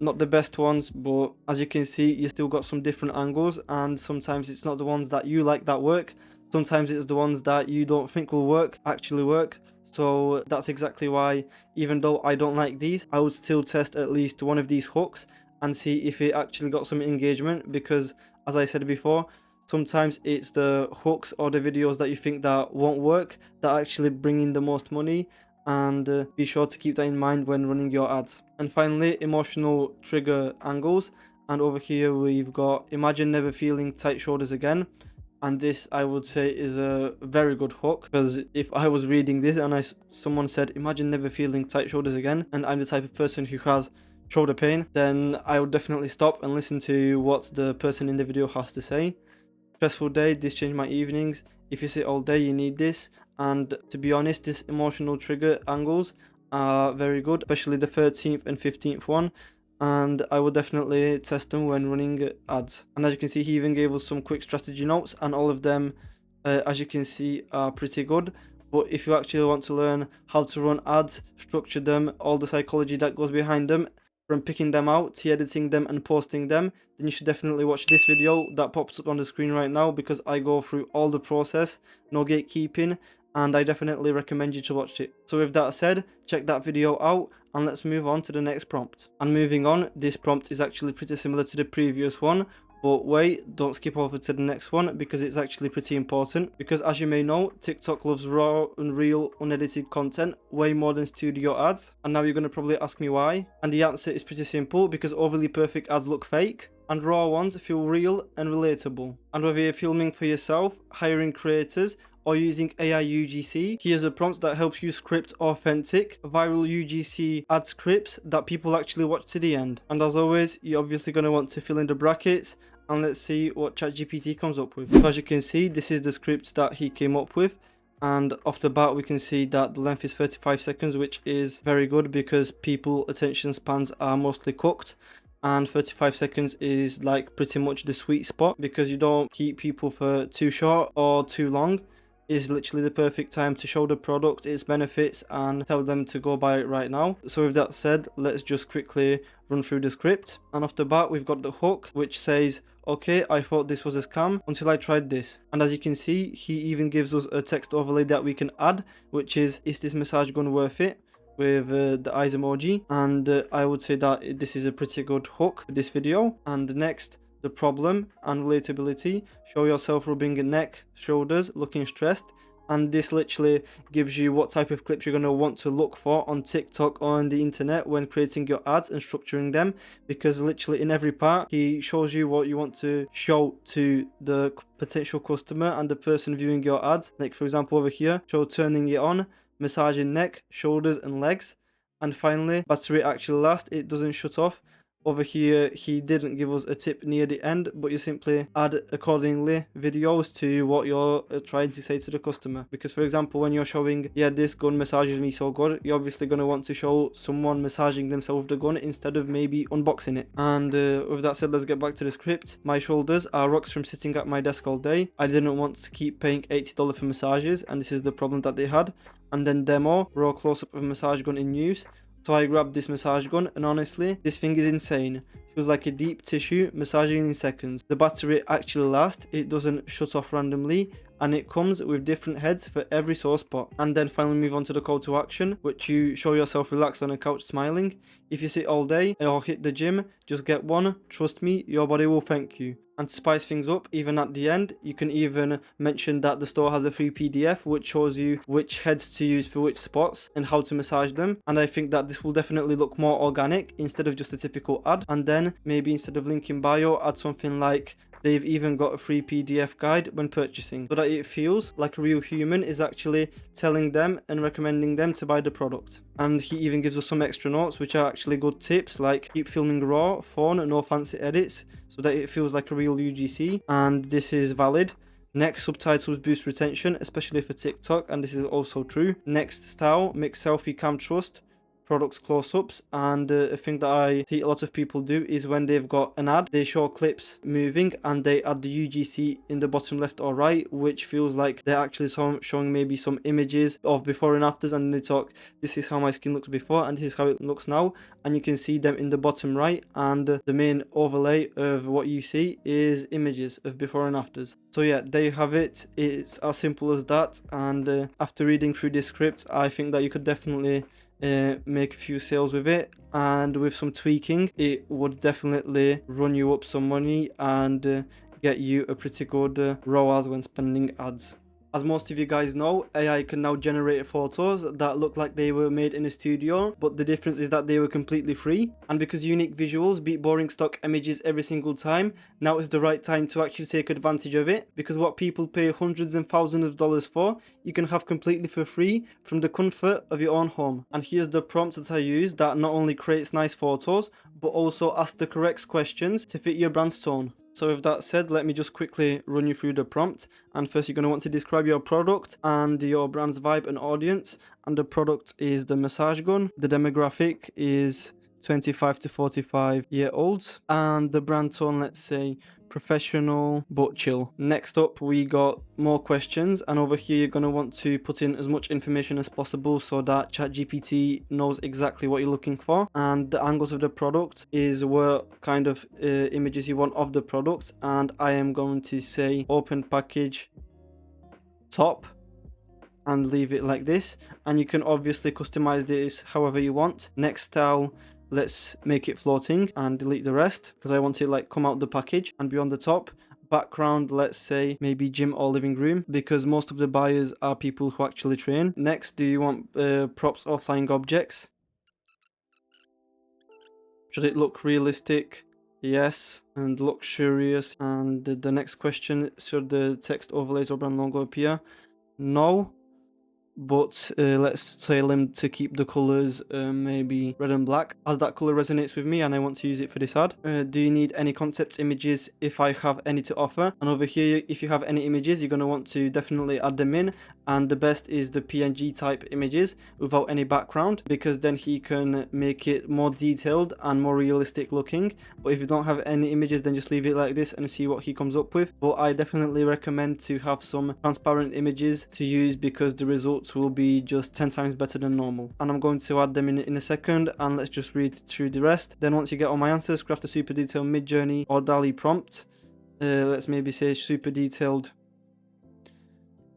Not the best ones, but as you can see, you still got some different angles, and sometimes it's not the ones that you like that work. Sometimes it's the ones that you don't think will work actually work. So that's exactly why, even though I don't like these, I would still test at least one of these hooks and see if it actually got some engagement, because as I said before, sometimes it's the hooks or the videos that you think that won't work that actually bring in the most money. And be sure to keep that in mind when running your ads. And finally, emotional trigger angles, and over here we've got imagine never feeling tight shoulders again. And this, I would say, is a very good hook, because if I was reading this and someone said imagine never feeling tight shoulders again, and I'm the type of person who has shoulder pain, then I would definitely stop and listen to what the person in the video has to say. Stressful day, this changed my evenings. If you sit all day, you need this. And to be honest, this emotional trigger angles are very good, especially the 13th and 15th one, and I would definitely test them when running ads. And as you can see, he even gave us some quick strategy notes, and all of them, as you can see, are pretty good. But if you actually want to learn how to run ads, structure them, all the psychology that goes behind them, from picking them out to editing them and posting them, then you should definitely watch this video that pops up on the screen right now, because I go through all the process, no gatekeeping, and I definitely recommend you to watch it. So with that said, check that video out, and let's move on to the next prompt. And moving on, this prompt is actually pretty similar to the previous one, but wait, don't skip over to the next one, because it's actually pretty important. Because as you may know, TikTok loves raw and real unedited content way more than studio ads. And now you're going to probably ask me why, and the answer is pretty simple: because overly perfect ads look fake, and raw ones feel real and relatable. And whether you're filming for yourself, hiring creators, or using AI UGC, here's a prompt that helps you script authentic, viral UGC ad scripts that people actually watch to the end. And as always, you're obviously going to want to fill in the brackets, and let's see what ChatGPT comes up with. So as you can see, this is the script that he came up with, and off the bat we can see that the length is 35 seconds, which is very good because people attention spans are mostly cooked. And 35 seconds is like pretty much the sweet spot, because you don't keep people for too short or too long. Is literally the perfect time to show the product, its benefits, and tell them to go buy it right now. So with that said, let's just quickly run through the script. And off the bat, we've got the hook, which says, okay, I thought this was a scam until I tried this. And as you can see, he even gives us a text overlay that we can add, which is this massage gun worth it? With the eyes emoji. And I would say that this is a pretty good hook for this video. And next, the problem and relatability. Show yourself rubbing your neck, shoulders, looking stressed. And this literally gives you what type of clips you're going to want to look for on TikTok or on the internet when creating your ads and structuring them, because literally in every part he shows you what you want to show to the potential customer and the person viewing your ads. Like for example over here, show turning it on, massaging neck, shoulders and legs. And finally, battery actually lasts, it doesn't shut off. Over here, he didn't give us a tip near the end, but you simply add accordingly videos to what you're trying to say to the customer. Because for example, when you're showing, yeah, this gun massages me so good, you're obviously going to want to show someone massaging themselves the gun instead of maybe unboxing it. And with that said, let's get back to the script. My shoulders are rocks from sitting at my desk all day. I didn't want to keep paying $80 for massages, and this is the problem that they had. And then demo, raw close-up of a massage gun in use. So I grabbed this massage gun, and honestly, this thing is insane. Feels like a deep tissue, massaging in seconds. The battery actually lasts, it doesn't shut off randomly, and it comes with different heads for every sore spot. And then finally move on to the call to action, which you show yourself relaxed on a couch smiling. If you sit all day or hit the gym, just get one. Trust me, your body will thank you. And to spice things up, even at the end, you can even mention that the store has a free PDF which shows you which heads to use for which spots and how to massage them. And I think that this will definitely look more organic instead of just a typical ad. And then maybe instead of link in bio, add something like they've even got a free PDF guide when purchasing, so that it feels like a real human is actually telling them and recommending them to buy the product. And he even gives us some extra notes which are actually good tips, like keep filming raw, phone, no fancy edits, so that it feels like a real UGC, and this is valid. Next, subtitles boost retention, especially for TikTok, and this is also true. Next, style, mix selfie cam trust, products close-ups, and a thing that I see a lot of people do is when they've got an ad, they show clips moving and they add the UGC in the bottom left or right, which feels like they're actually showing maybe some images of before and afters, and they talk, this is how my skin looks before and this is how it looks now, and you can see them in the bottom right, and the main overlay of what you see is images of before and afters. So yeah, there you have it. It's as simple as that, and after reading through this script, I think that you could definitely make a few sales with it, and with some tweaking it would definitely run you up some money and get you a pretty good ROAS when spending ads. As most of you guys know, AI can now generate photos that look like they were made in a studio, but the difference is that they were completely free. And because unique visuals beat boring stock images every single time, now is the right time to actually take advantage of it, because what people pay hundreds and thousands of dollars for, you can have completely for free from the comfort of your own home. And here's the prompt that I use that not only creates nice photos, but also asks the correct questions to fit your brand's tone. So with that said, let me just quickly run you through the prompt. And first, you're going to want to describe your product and your brand's vibe and audience. And the product is the massage gun. The demographic is 25 to 45 year olds. And the brand tone, let's say professional but chill. Next up, we got more questions, and over here you're going to want to put in as much information as possible so that ChatGPT knows exactly what you're looking for. And the angles of the product is what kind of images you want of the product, and I am going to say open package top and leave it like this, and you can obviously customize this however you want. Next style, let's make it floating and delete the rest because I want it like come out the package and be on the top. Background, let's say maybe gym or living room, because most of the buyers are people who actually train. Next, do you want props or flying objects? Should it look realistic? Yes. And luxurious. And the next question, should the text overlays or brand logo appear? No. But let's tell him to keep the colors maybe red and black, as that color resonates with me and I want to use it for this ad. Do you need any concept images? If I have any to offer. And over here, if you have any images, you're going to want to definitely add them in, and the best is the PNG type images without any background, because then he can make it more detailed and more realistic looking. But if you don't have any images, then just leave it like this and see what he comes up with. But I definitely recommend to have some transparent images to use, because the results will be just 10 times better than normal. And I'm going to add them in a second, and let's just read through the rest. Then once you get all my answers, craft a super detailed mid-journey or DALL-E prompt. Let's maybe say super detailed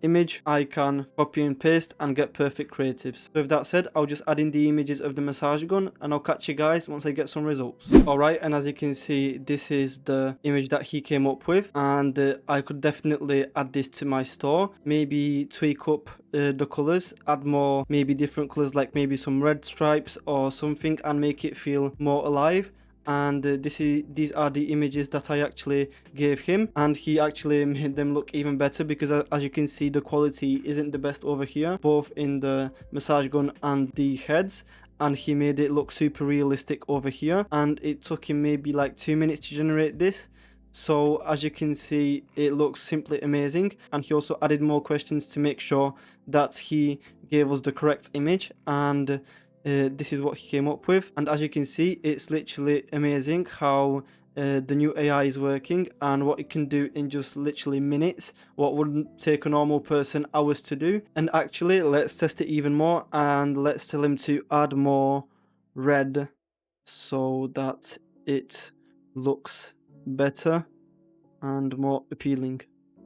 image. I can copy and paste and get perfect creatives. So with that said, I'll just add in the images of the massage gun, and I'll catch you guys once I get some results. Alright, and as you can see, this is the image that he came up with, and I could definitely add this to my store. Maybe tweak up the colors, add more maybe different colors, like maybe some red stripes or something, and make it feel more alive. And these are the images that I actually gave him, and he actually made them look even better, because as you can see, the quality isn't the best over here, both in the massage gun and the heads. and he made it look super realistic over here, and it took him maybe like 2 minutes to generate this. So as you can see, it looks simply amazing, and he also added more questions to make sure that he gave us the correct image, and this is what he came up with. And as you can see, it's literally amazing how the new AI is working and what it can do in just literally minutes, what wouldn't take a normal person hours to do. And actually, let's test it even more, and let's tell him to add more red so that it looks better and more appealing.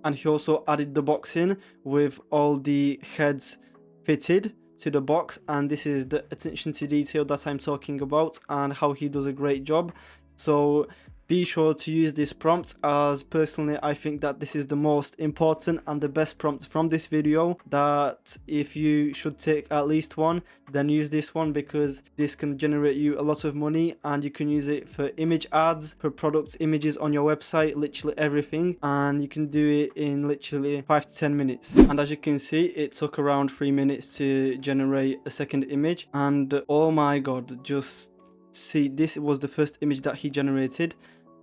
And he also added the box in with all the heads fitted to the box, and this is the attention to detail that I'm talking about and how he does a great job. So be sure to use this prompt, as personally I think that this is the most important and the best prompt from this video, that if you should take at least one, then use this one, because this can generate you a lot of money, and you can use it for image ads, for product images on your website, literally everything, and you can do it in literally 5 to 10 minutes. And as you can see, it took around 3 minutes to generate a second image, and oh my god, just see, this was the first image that he generated,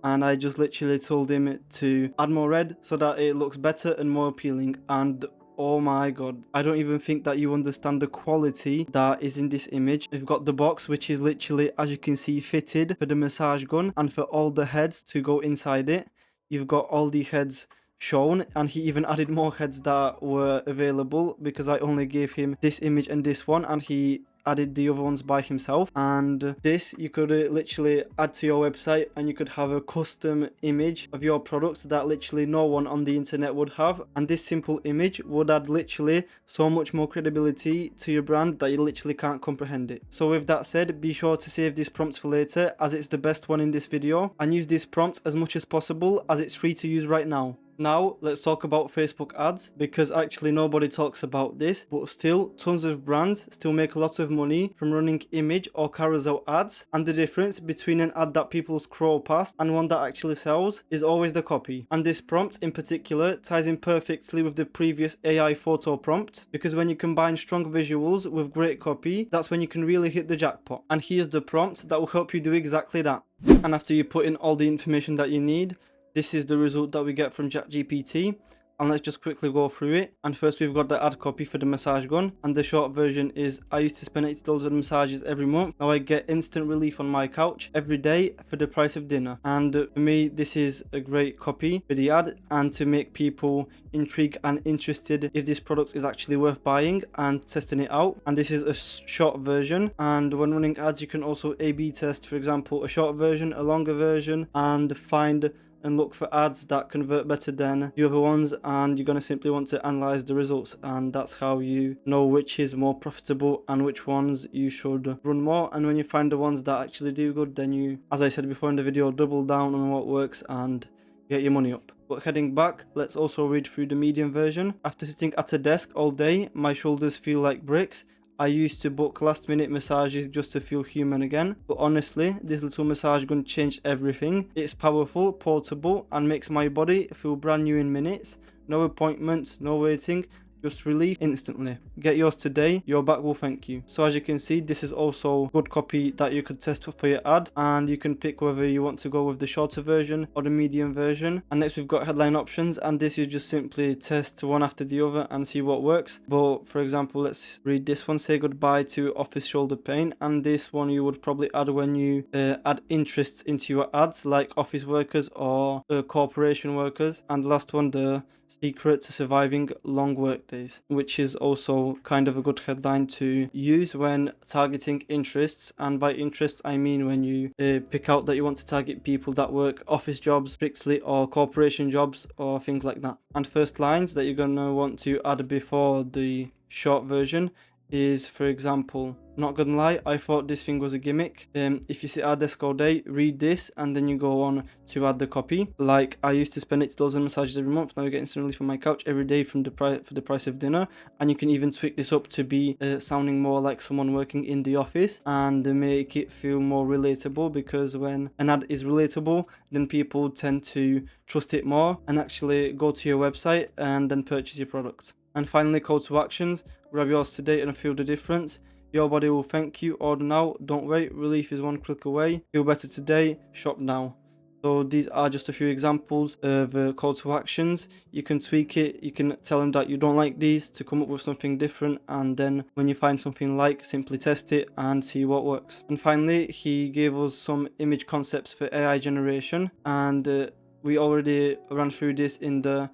and I just literally told him to add more red so that it looks better and more appealing, and oh my god, I don't even think that you understand the quality that is in this image. We've got the box, which is literally, as you can see, fitted for the massage gun and for all the heads to go inside it. You've got all the heads shown, and he even added more heads that were available, because I only gave him this image and this one, and he added the other ones by himself. And this you could literally add to your website, and you could have a custom image of your products that literally no one on the internet would have, and this simple image would add literally so much more credibility to your brand that you literally can't comprehend it. So with that said, be sure to save this prompt for later, as it's the best one in this video, and use this prompt as much as possible, as it's free to use right now. Now let's talk about Facebook ads, because actually nobody talks about this, but still tons of brands still make a lot of money from running image or carousel ads, and the difference between an ad that people scroll past and one that actually sells is always the copy. And this prompt in particular ties in perfectly with the previous AI photo prompt, because when you combine strong visuals with great copy, that's when you can really hit the jackpot. And here's the prompt that will help you do exactly that. And after you put in all the information that you need, this is the result that we get from ChatGPT, and let's just quickly go through it. And first, we've got the ad copy for the massage gun, and the short version is: I used to spend $80 on massages every month. Now I get instant relief on my couch every day for the price of dinner. And for me, this is a great copy for the ad, and to make people intrigued and interested if this product is actually worth buying and testing it out. And this is a short version, and when running ads, you can also A/B test, for example, a short version, a longer version, and find and look for ads that convert better than the other ones, and you're going to simply want to analyze the results, and that's how you know which is more profitable and which ones you should run more. And when you find the ones that actually do good, then you, as I said before in the video, double down on what works and get your money up. But heading back, let's also read through the medium version. After sitting at a desk all day, my shoulders feel like bricks. I used to book last minute massages just to feel human again, but honestly, this little massage gun changed everything. It's powerful, portable, and makes my body feel brand new in minutes. No appointments, no waiting, just relief instantly. Get yours today, your back will thank you. So as you can see, this is also good copy that you could test for your ad, and you can pick whether you want to go with the shorter version or the medium version. And next we've got headline options, and this you just simply test one after the other and see what works. But for example, let's read this one: say goodbye to office shoulder pain. And this one you would probably add when you add interests into your ads, like office workers or corporation workers. And the last one, the secret to surviving long work days, which is also kind of a good headline to use when targeting interests. And by interests, I mean when you pick out that you want to target people that work office jobs strictly or corporation jobs or things like that. And first lines that you're going to want to add before the short version is, for example, not gonna lie, I thought this thing was a gimmick. If you sit at desk all day, read this, and then you go on to add the copy. Like, I used to spend $80 on massages every month. Now I get instant relief from my couch every day for the price of dinner. And you can even tweak this up to be sounding more like someone working in the office, and make it feel more relatable, because when an ad is relatable, then people tend to trust it more and actually go to your website and then purchase your product. And finally, call to actions: grab yours today and feel the difference. Your body will thank you. Order now, don't wait, relief is one click away. Feel better today, shop now. So these are just a few examples of call to actions. You can tweak it, you can tell them that you don't like these to come up with something different, and then when you find something like, simply test it and see what works. And finally, he gave us some image concepts for AI generation, and we already ran through this in the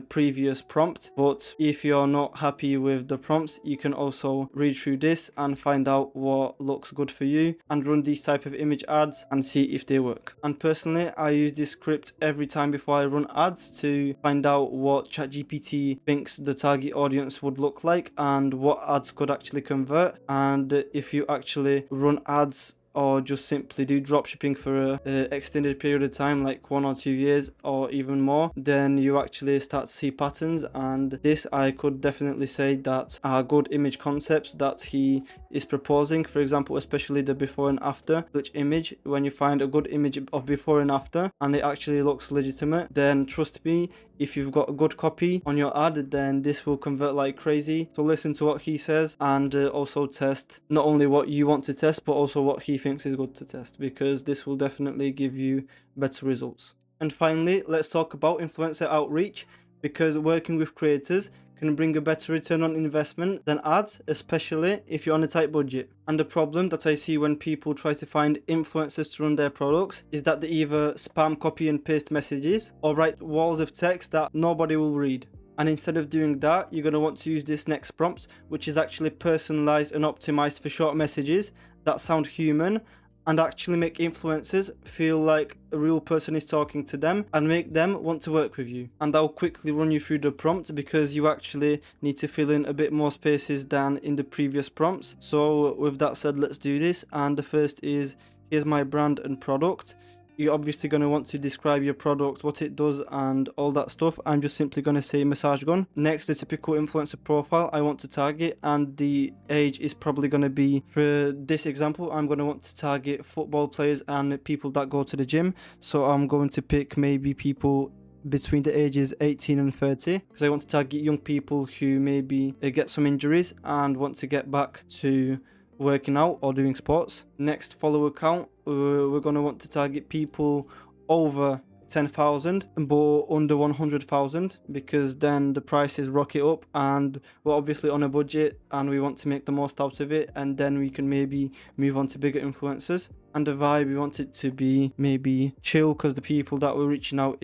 previous prompt, but if you're not happy with the prompts, you can also read through this and find out what looks good for you and run these type of image ads and see if they work. And personally, I use this script every time before I run ads to find out what ChatGPT thinks the target audience would look like and what ads could actually convert. And if you actually run ads or just simply do dropshipping for a extended period of time, like 1 or 2 years or even more, then you actually start to see patterns. And this, I could definitely say that are good image concepts that he is proposing. For example, especially the before and after glitch image. When you find a good image of before and after and it actually looks legitimate, then trust me, if you've got a good copy on your ad, then this will convert like crazy. So listen to what he says and also test not only what you want to test, but also what he thinks is good to test, because this will definitely give you better results. And finally, let's talk about influencer outreach, because working with creators can bring a better return on investment than ads, especially if you're on a tight budget. And the problem that I see when people try to find influencers to run their products is that they either spam copy and paste messages or write walls of text that nobody will read. And instead of doing that, you're going to want to use this next prompt, which is actually personalized and optimized for short messages that sound human and actually make influencers feel like a real person is talking to them and make them want to work with you. And I'll quickly run you through the prompt, because you actually need to fill in a bit more spaces than in the previous prompts. So with that said, let's do this. And the first is, here's my brand and product. You're obviously going to want to describe your product, what it does and all that stuff. I'm just simply going to say massage gun. Next, the typical influencer profile I want to target, and the age is probably going to be, for this example, I'm going to want to target football players and people that go to the gym. So I'm going to pick maybe people between the ages 18 and 30, because I want to target young people who maybe get some injuries and want to get back to working out or doing sports. Next, follower count. We're going to want to target people over 10,000 but under 100,000, because then the prices rocket up and we're obviously on a budget and we want to make the most out of it, and then we can maybe move on to bigger influencers. And the vibe, we want it to be maybe chill, because the people that we're reaching out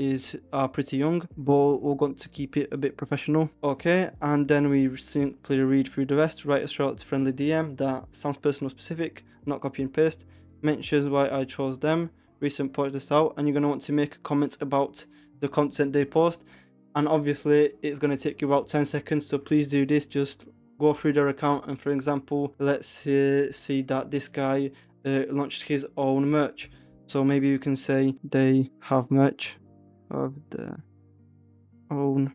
are pretty young, but we're going to keep it a bit professional. Okay, and then we simply read through the rest. Write a short friendly DM that sounds personal specific, not copy and paste. Mentions why I chose them. Recent point this out, and you're going to want to make a comment about the content they post. And obviously it's going to take you about 10 seconds, so please do this. Just go through their account, and for example, let's see that this guy launched his own merch. So maybe you can say they have merch of their own,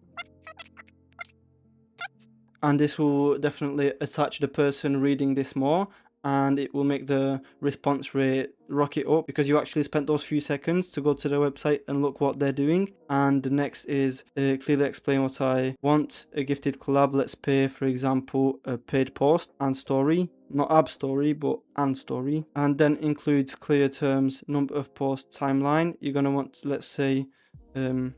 and this will definitely attach the person reading this more, and it will make the response rate rocket up, because you actually spent those few seconds to go to their website and look what they're doing. And the next is clearly explain what I want. A gifted collab, let's pay, for example, a paid post and story, not ab story but and story. And then includes clear terms, number of posts, timeline. You're going to want, let's say 2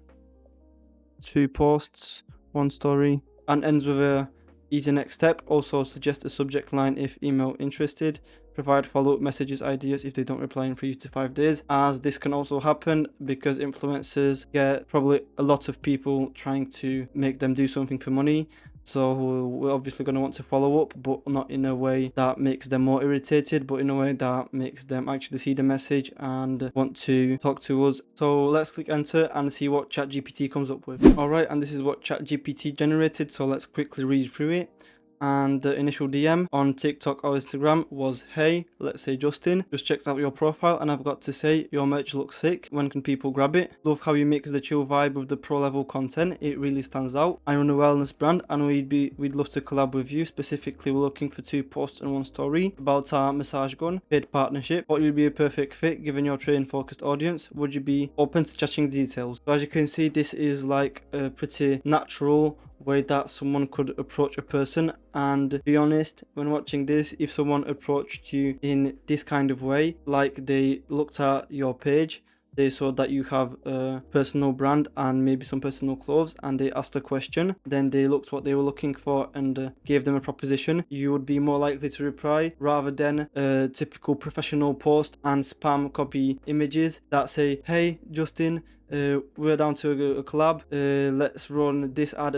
posts, 1 story, and ends with a easy next step. Also suggest a subject line if email interested. Provide follow-up messages ideas if they don't reply in 3 to 5 days, as this can also happen because influencers get probably a lot of people trying to make them do something for money. So we're obviously going to want to follow up, but not in a way that makes them more irritated, but in a way that makes them actually see the message and want to talk to us. So let's click enter and see what ChatGPT comes up with. Alright, and this is what ChatGPT generated, so let's quickly read through it. And the initial DM on TikTok or Instagram was, hey, let's say Justin, just checked out your profile and I've got to say your merch looks sick. When can people grab it? Love how you mix the chill vibe with the pro level content. It really stands out. I run a wellness brand and we'd love to collab with you. Specifically, we're looking for 2 posts and 1 story about our massage gun paid partnership. What would be a perfect fit given your train focused audience? Would you be open to chatting details? So as you can see, this is like a pretty natural way that someone could approach a person. And be honest, when watching this, if someone approached you in this kind of way, like they looked at your page, they saw that you have a personal brand and maybe some personal clothes, and they asked a question, then they looked what they were looking for and gave them a proposition, you would be more likely to reply rather than a typical professional post and spam copy images that say, hey Justin, we're down to a collab, let's run this ad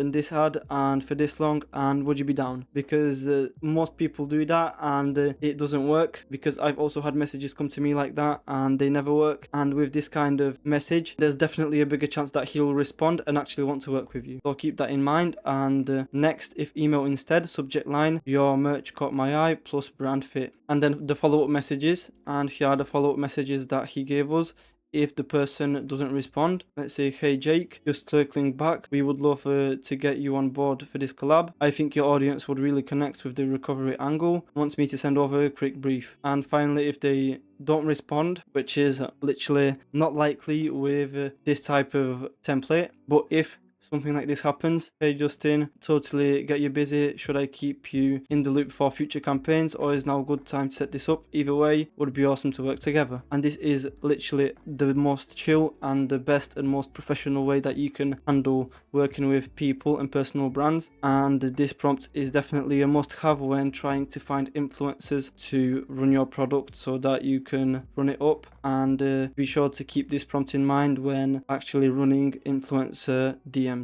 and for this long, and would you be down? Because most people do that and it doesn't work, because I've also had messages come to me like that and they never work. And with this kind of message, there's definitely a bigger chance that he'll respond and actually want to work with you, so keep that in mind. And next, if email instead, subject line, your merch caught my eye plus brand fit, and then the follow-up messages. And here are the follow-up messages that he gave us. If the person doesn't respond, let's say, hey Jake, just circling back, we would love to get you on board for this collab. I think your audience would really connect with the recovery angle, wants me to send over a quick brief. And finally, if they don't respond, which is literally not likely with this type of template, but if something like this happens, hey Justin, totally get you busy, should I keep you in the loop for future campaigns, or is now a good time to set this up? Either way, would be awesome to work together. And this is literally the most chill and the best and most professional way that you can handle working with people and personal brands. And this prompt is definitely a must-have when trying to find influencers to run your product so that you can run it up. And be sure to keep this prompt in mind when actually running influencer DMs.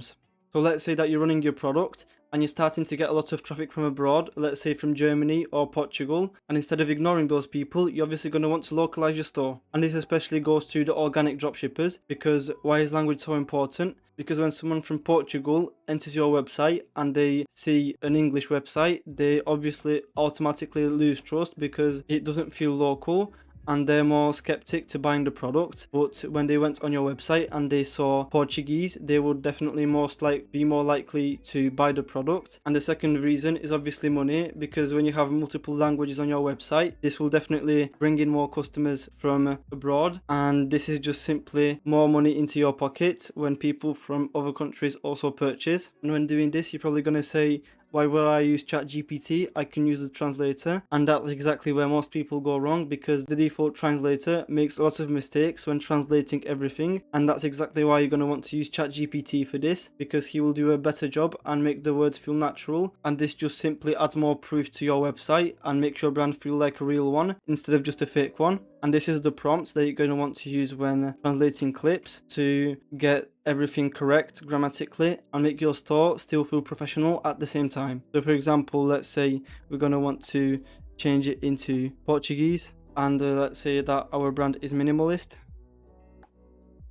So let's say that you're running your product and you're starting to get a lot of traffic from abroad, let's say from Germany or Portugal, and instead of ignoring those people, you're obviously going to want to localize your store. And this especially goes to the organic dropshippers, because why is language so important? Because when someone from Portugal enters your website and they see an English website, they obviously automatically lose trust because it doesn't feel local, and they're more skeptic to buying the product. But when they went on your website and they saw Portuguese, they would definitely be more likely to buy the product. And the second reason is obviously money, because when you have multiple languages on your website, this will definitely bring in more customers from abroad, and this is just simply more money into your pocket when people from other countries also purchase. And when doing this, you're probably going to say, why would I use ChatGPT? I can use the translator. And that's exactly where most people go wrong, because the default translator makes lots of mistakes when translating everything. And that's exactly why you're going to want to use ChatGPT for this, because he will do a better job and make the words feel natural. And this just simply adds more proof to your website and makes your brand feel like a real one instead of just a fake one. And this is the prompts that you're going to want to use when translating clips to get everything correct grammatically and make your store still feel professional at the same time. So for example, let's say we're going to want to change it into Portuguese, and let's say that our brand is minimalist.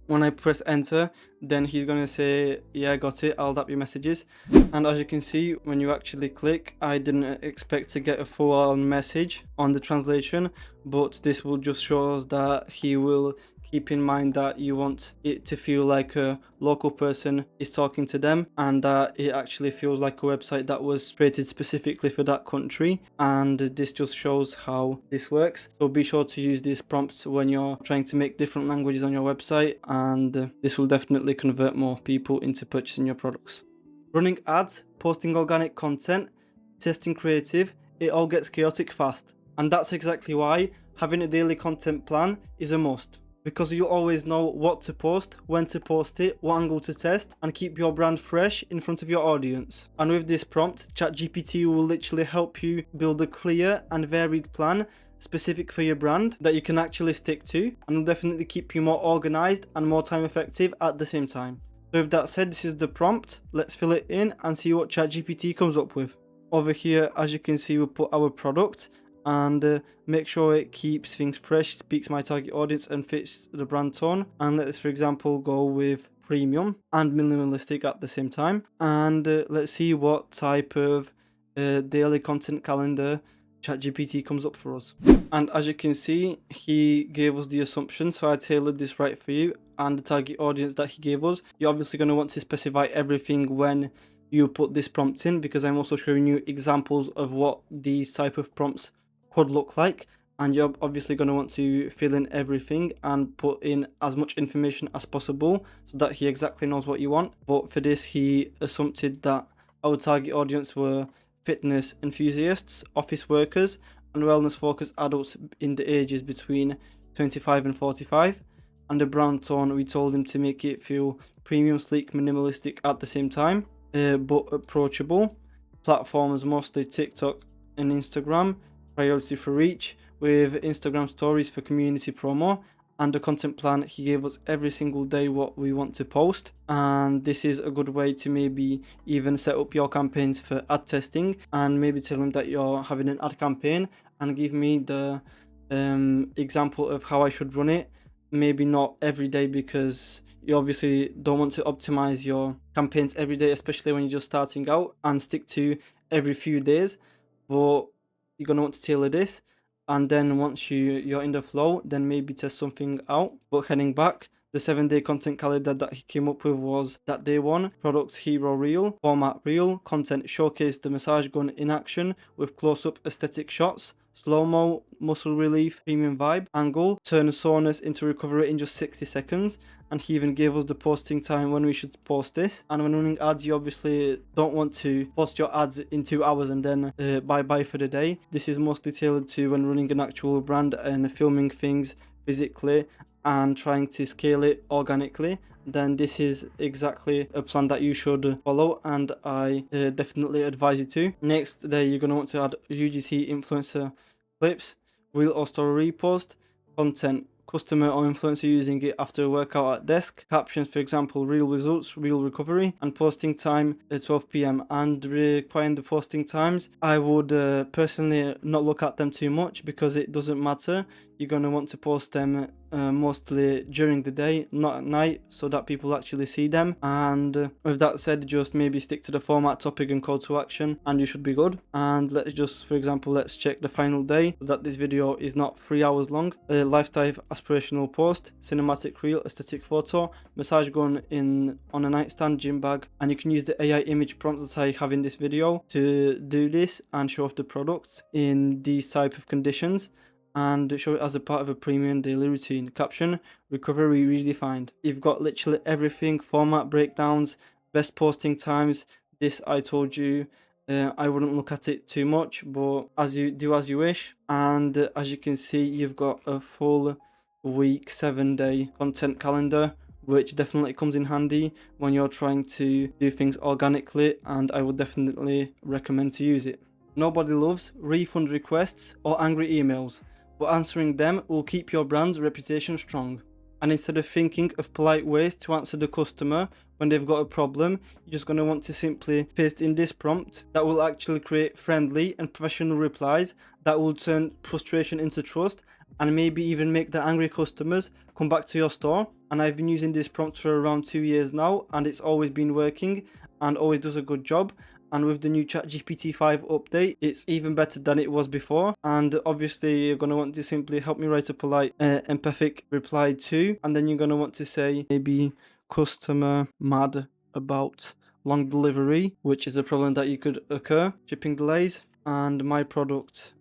When I press enter, then he's going to say, yeah, got it, I'll adapt your messages. And as you can see, when you actually click, I didn't expect to get a full-on message on the translation, but this will just show us that he will keep in mind that you want it to feel like a local person is talking to them, and that it actually feels like a website that was created specifically for that country. And this just shows how this works. So be sure to use this prompt when you're trying to make different languages on your website, and this will definitely convert more people into purchasing your products. Running ads, posting organic content, testing creative, it all gets chaotic fast. And that's exactly why having a daily content plan is a must, because you'll always know what to post, when to post it, what angle to test, and keep your brand fresh in front of your audience. And with this prompt, ChatGPT will literally help you build a clear and varied plan specific for your brand that you can actually stick to, and will definitely keep you more organized and more time effective at the same time. So with that said, this is the prompt. Let's fill it in and see what ChatGPT comes up with. Over here, as you can see, we'll put our product and make sure it keeps things fresh, speaks my target audience and fits the brand tone. And let's, for example, go with premium and minimalistic at the same time. And let's see what type of daily content calendar ChatGPT comes up for us. And as you can see, he gave us the assumption, so I tailored this right for you. And the target audience that he gave us, you're obviously going to want to specify everything when you put this prompt in, because I'm also showing you examples of what these type of prompts could look like, and you're obviously going to want to fill in everything and put in as much information as possible so that he exactly knows what you want. But for this, he assumed that Our target audience were fitness enthusiasts, office workers, and wellness focused adults in the ages between 25 and 45. And the brand tone, we told him to make it feel premium, sleek, minimalistic at the same time, but approachable. Platforms mostly TikTok and Instagram, priority for reach, with Instagram stories for community promo. And the content plan, he gave us every single day what we want to post, and this is a good way to maybe even set up your campaigns for ad testing, and maybe tell them that you're having an ad campaign and give me the example of how I should run it. Maybe not every day, because you obviously don't want to optimize your campaigns every day, especially when you're just starting out, and stick to every few days. But you're going to want to tailor this, and then once you're in the flow, then maybe test something out. But heading back, the 7-day content calendar that he came up with was that day one: product hero reel, format reel, content showcase the massage gun in action with close-up aesthetic shots, slow-mo, muscle relief, premium vibe, angle, turn soreness into recovery in just 60 seconds. And he even gave us the posting time when we should post this. And when running ads, you obviously don't want to post your ads in 2 hours and then bye-bye for the day. This is mostly tailored to when running an actual brand and filming things physically and trying to scale it organically. Then this is exactly a plan that you should follow, and I definitely advise you to. Next day, you're going to want to add UGC influencer clips, reel or story repost, content, customer or influencer using it after a workout at desk, captions, for example, real results, real recovery, and posting time at 12 p.m. And requiring the posting times, I would personally not look at them too much, because it doesn't matter. You're going to want to post them mostly during the day, not at night, so that people actually see them. And with that said, just maybe stick to the format, topic, and call to action, and you should be good. And let's just, for example, let's check the final day so that this video is not 3 hours long. Lifestyle aspirational post, cinematic reel, aesthetic photo, massage gun on a nightstand, gym bag. And you can use the AI image prompts that I have in this video to do this and show off the products in these type of conditions, and show it as a part of a premium daily routine. Caption: recovery redefined. You've got literally everything: format breakdowns, best posting times. This I told you, I wouldn't look at it too much, but as you wish. And as you can see, you've got a full week 7-day content calendar, which definitely comes in handy when you're trying to do things organically, and I would definitely recommend to use it. Nobody loves refund requests or angry emails, but answering them will keep your brand's reputation strong. And instead of thinking of polite ways to answer the customer when they've got a problem, you're just going to want to simply paste in this prompt that will actually create friendly and professional replies that will turn frustration into trust, and maybe even make the angry customers come back to your store. And I've been using this prompt for around 2 years now, and it's always been working and always does a good job. And with the new ChatGPT 5 update, it's even better than it was before. And obviously, you're going to want to simply help me write a polite, empathic reply to. And then you're going to want to say maybe customer mad about long delivery, which is a problem that you could occur, shipping delays. And my product,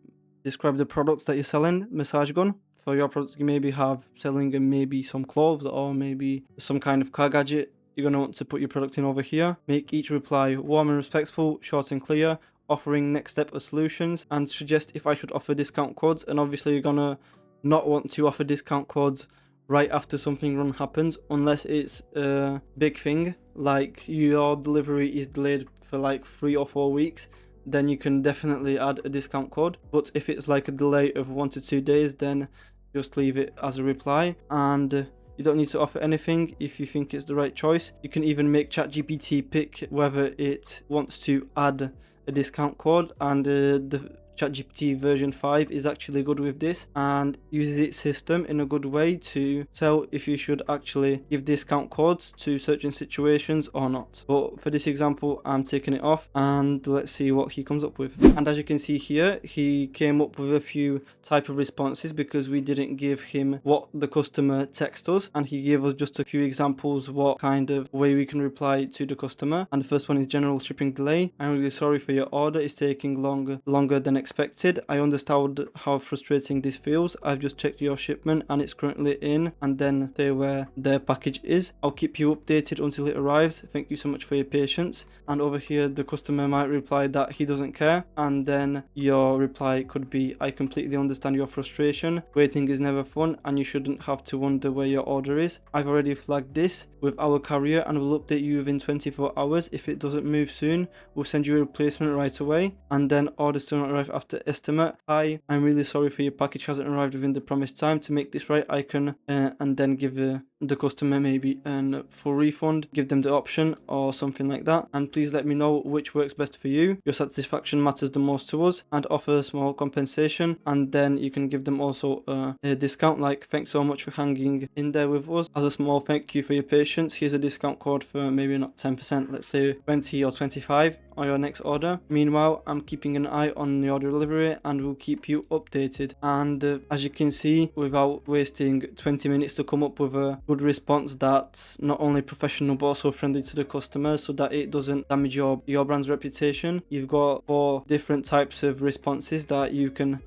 describe the products that you're selling, massage gun. For your products, you maybe have selling maybe some clothes or maybe some kind of car gadget. You're going to want to put your product in over here. Make each reply warm and respectful, short and clear, offering next step of solutions, and suggest if I should offer discount codes. And obviously you're going to not want to offer discount codes right after something wrong happens, unless it's a big thing, like your delivery is delayed for like 3 or 4 weeks. Then you can definitely add a discount code. But if it's like a delay of 1 to 2 days, then just leave it as a reply. And you don't need to offer anything if you think it's the right choice. You can even make ChatGPT pick whether it wants to add a discount code, and the ChatGPT version 5 is actually good with this and uses its system in a good way to tell if you should actually give discount codes to certain situations or not. But for this example, I'm taking it off, and let's see what he comes up with. And as you can see here, he came up with a few type of responses because we didn't give him what the customer texted us, and he gave us just a few examples what kind of way we can reply to the customer. And the first one is general shipping delay. I'm really sorry for your order, it's taking longer than expected. I understand how frustrating this feels. I've just checked your shipment and it's currently in, and then say where their package is. I'll keep you updated until it arrives. Thank you so much for your patience. And over here the customer might reply that he doesn't care, and then your reply could be, I completely understand your frustration. Waiting is never fun and you shouldn't have to wonder where your order is. I've already flagged this with our carrier and will update you within 24 hours. If it doesn't move soon, we'll send you a replacement right away. And then orders do not arrive after estimate. Hi, I'm really sorry for your package hasn't arrived within the promised time. To make this right, I can and then give the customer maybe a full refund, give them the option or something like that. And please let me know which works best for you. Your satisfaction matters the most to us, and offer a small compensation. And then you can give them also a discount, like thanks so much for hanging in there with us. As a small thank you for your patience, here's a discount code for maybe not 10%, let's say 20 or 25 on your next order. Meanwhile, I'm keeping an eye on your delivery and will keep you updated. And as you can see, without wasting 20 minutes to come up with a good response that's not only professional but also friendly to the customer, so that it doesn't damage your brand's reputation. You've got 4 different types of responses that you can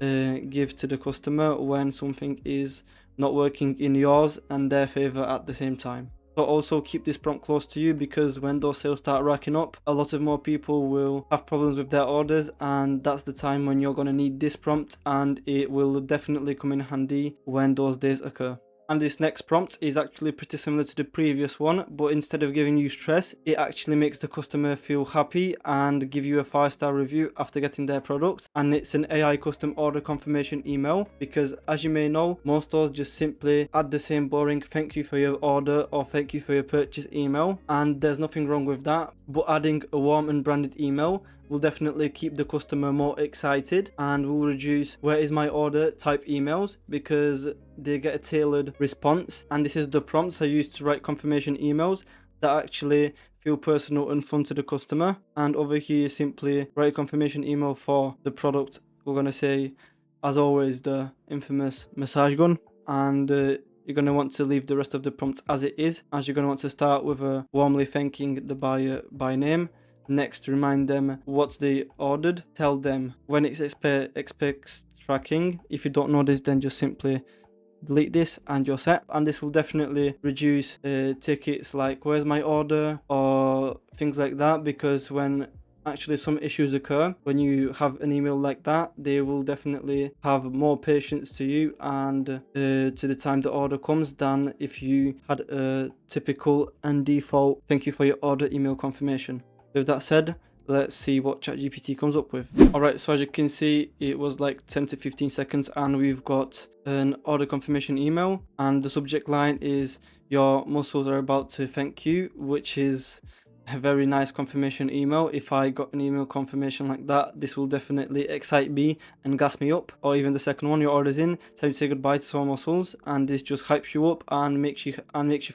give to the customer when something is not working in yours and their favor at the same time. So also keep this prompt close to you, because when those sales start racking up, a lot of more people will have problems with their orders, and that's the time when you're going to need this prompt, and it will definitely come in handy when those days occur. And this next prompt is actually pretty similar to the previous one, but instead of giving you stress, it actually makes the customer feel happy and give you a 5-star review after getting their product. And it's an AI custom order confirmation email, because as you may know, most stores just simply add the same boring thank you for your order or thank you for your purchase email, and there's nothing wrong with that. But adding a warm and branded email will definitely keep the customer more excited and will reduce where is my order type emails, because they get a tailored response. And this is the prompts I use to write confirmation emails that actually feel personal and fun to the customer. And over here you simply write a confirmation email for the product. We're going to say, as always, the infamous massage gun, and you're going to want to leave the rest of the prompts as it is, as you're going to want to start with a warmly thanking the buyer by name. Next, remind them what they ordered. Tell them when it expects tracking. If you don't know this, then just simply delete this and you're set. And this will definitely reduce tickets like where's my order or things like that, because when actually some issues occur, when you have an email like that, they will definitely have more patience to you and to the time the order comes than if you had a typical and default thank you for your order email confirmation. With that said, let's see what ChatGPT comes up with. Alright, so as you can see, it was like 10 to 15 seconds and we've got an order confirmation email, and the subject line is your muscles are about to thank you, which is a very nice confirmation email. If I got an email confirmation like that, this will definitely excite me and gas me up. Or even the second one, your order's in, time to say goodbye to sore muscles, and this just hypes you up and makes you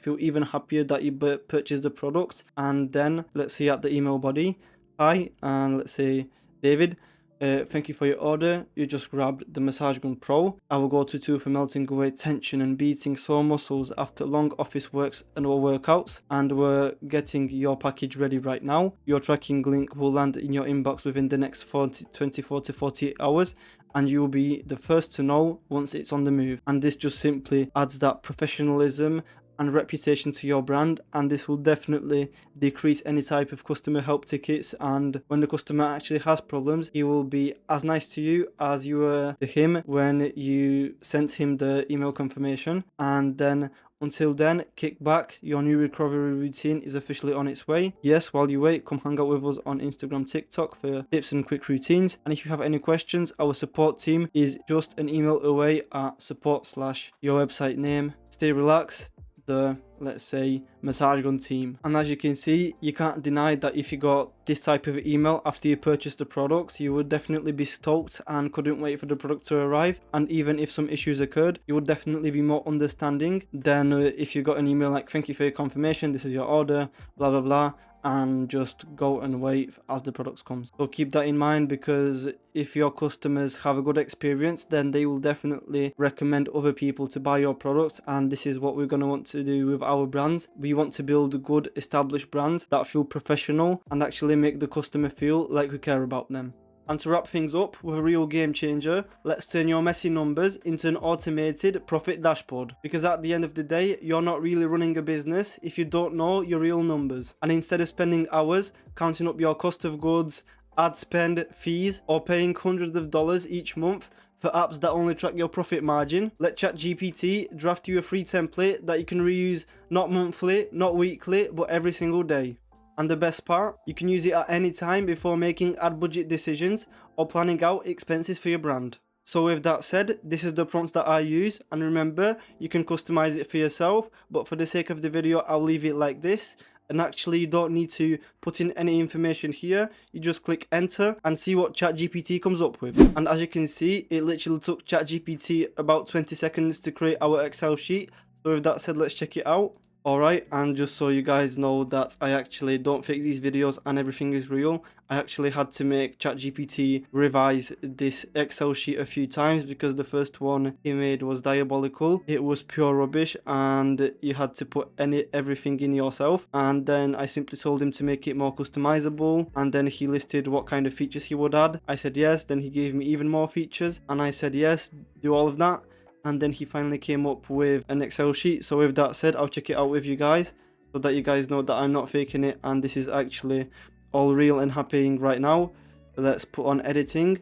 feel even happier that you purchased the product. And then let's see at the email body, hi, and let's say David, thank you for your order. You just grabbed the Massage Gun Pro. Our go-to tool for melting away tension and beating sore muscles after long office works and or workouts. And we're getting your package ready right now. Your tracking link will land in your inbox within the next 24 to 48 hours. And you will be the first to know once it's on the move. And this just simply adds that professionalism and reputation to your brand, and this will definitely decrease any type of customer help tickets. And when the customer actually has problems, he will be as nice to you as you were to him when you sent him the email confirmation. And then until then, kick back, your new recovery routine is officially on its way. Yes, while you wait, come hang out with us on Instagram, TikTok for tips and quick routines. And if you have any questions, our support team is just an email away at support/your website name. Stay relaxed, the, let's say, Massage Gun team. And as you can see, you can't deny that if you got this type of email after you purchased the product, you would definitely be stoked and couldn't wait for the product to arrive. And even if some issues occurred, you would definitely be more understanding than if you got an email like, thank you for your confirmation, this is your order, blah blah blah, and just go and wait as the product comes. So keep that in mind, because if your customers have a good experience, then they will definitely recommend other people to buy your product. And this is what we're going to want to do with our brands. We want to build good established brands that feel professional and actually make the customer feel like we care about them. And to wrap things up with a real game changer, let's turn your messy numbers into an automated profit dashboard. Because at the end of the day, you're not really running a business if you don't know your real numbers. And instead of spending hours counting up your cost of goods, ad spend, fees, or paying hundreds of dollars each month for apps that only track your profit margin, let ChatGPT draft you a free template that you can reuse not monthly, not weekly, but every single day. And the best part, you can use it at any time before making ad budget decisions or planning out expenses for your brand. So with that said, this is the prompts that I use, and remember, you can customize it for yourself, but for the sake of the video, I'll leave it like this. And actually, you don't need to put in any information here. You just click enter and see what ChatGPT comes up with. And as you can see, it literally took ChatGPT about 20 seconds to create our Excel sheet. So with that said, let's check it out. Alright, and just so you guys know that I actually don't fake these videos and everything is real, I actually had to make ChatGPT revise this Excel sheet a few times because the first one he made was diabolical. It was pure rubbish and you had to put everything in yourself, and then I simply told him to make it more customizable, and then he listed what kind of features he would add. I said yes, then he gave me even more features and I said yes, do all of that. And then he finally came up with an Excel sheet. So with that said, I'll check it out with you guys so that you guys know that I'm not faking it and this is actually all real and happening right now. Let's put on editing.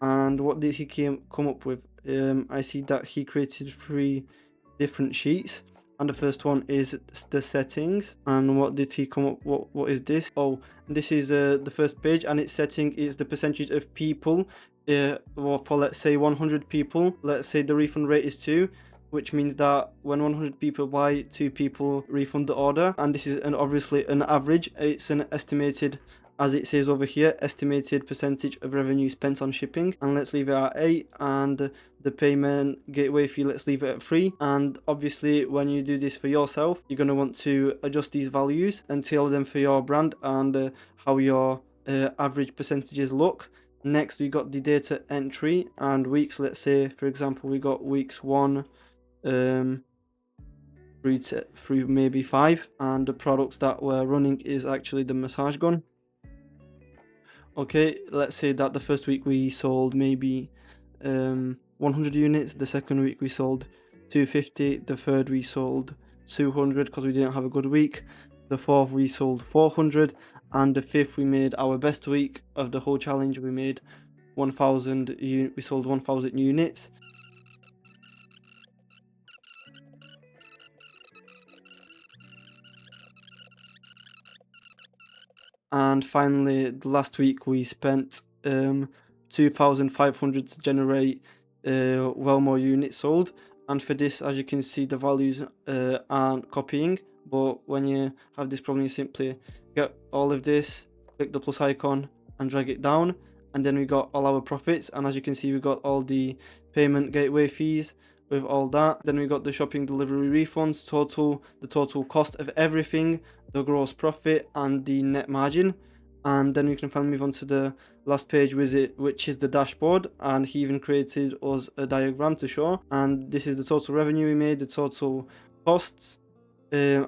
And what did he come up with? I see that he created 3 different sheets, and the first one is the settings. And what did he come up? What is this? Oh, this is the first page, and its setting is the percentage of people. Well, for let's say 100 people, let's say the refund rate is 2, which means that when 100 people buy, 2 people refund the order. And this is obviously an average. It's an estimated, as it says over here, estimated percentage of revenue spent on shipping. And let's leave it at 8, and the payment gateway fee, let's leave it at 3. And obviously when you do this for yourself, you're going to want to adjust these values and tailor them for your brand and how your average percentages look. Next, we got the data entry and weeks. Let's say, for example, we got weeks 1 through maybe 5, and the products that we're running is actually the massage gun. Okay, let's say that the first week we sold maybe 100 units, the second week we sold 250, the third we sold 200 because we didn't have a good week, the fourth we sold 400, and the fifth we made our best week of the whole challenge. We made 1,000 we sold 1,000 units. And finally, the last week we spent 2,500 to generate well more units sold. And for this, as you can see, the values aren't copying, but when you have this problem, you simply get all of this, click the plus icon and drag it down, and then we got all our profits. And as you can see, we got all the payment gateway fees with all that. Then we got the shopping delivery refunds, the total cost of everything, the gross profit and the net margin. And then we can finally move on to the last page visit, which is the dashboard, and he even created us a diagram to show. And this is the total revenue we made, the total costs.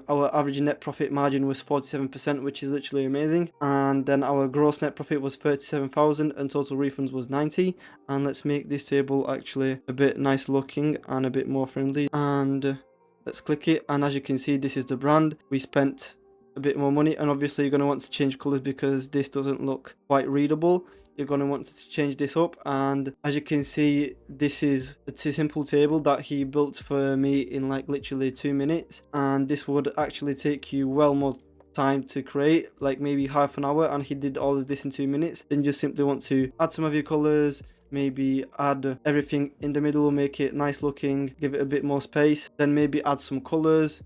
Our average net profit margin was 47%, which is literally amazing. And then our gross net profit was 37,000 and total refunds was 90. And let's make this table actually a bit nice looking and a bit more friendly. And let's click it. And as you can see, this is the brand. We spent a bit more money, and obviously you're going to want to change colors because this doesn't look quite readable. You're going to want to change this up, and as you can see, this is a simple table that he built for me in like literally 2 minutes, and this would actually take you well more time to create, like maybe half an hour, and he did all of this in 2 minutes. Then you just simply want to add some of your colors, maybe add everything in the middle, make it nice looking, give it a bit more space, then maybe add some colors.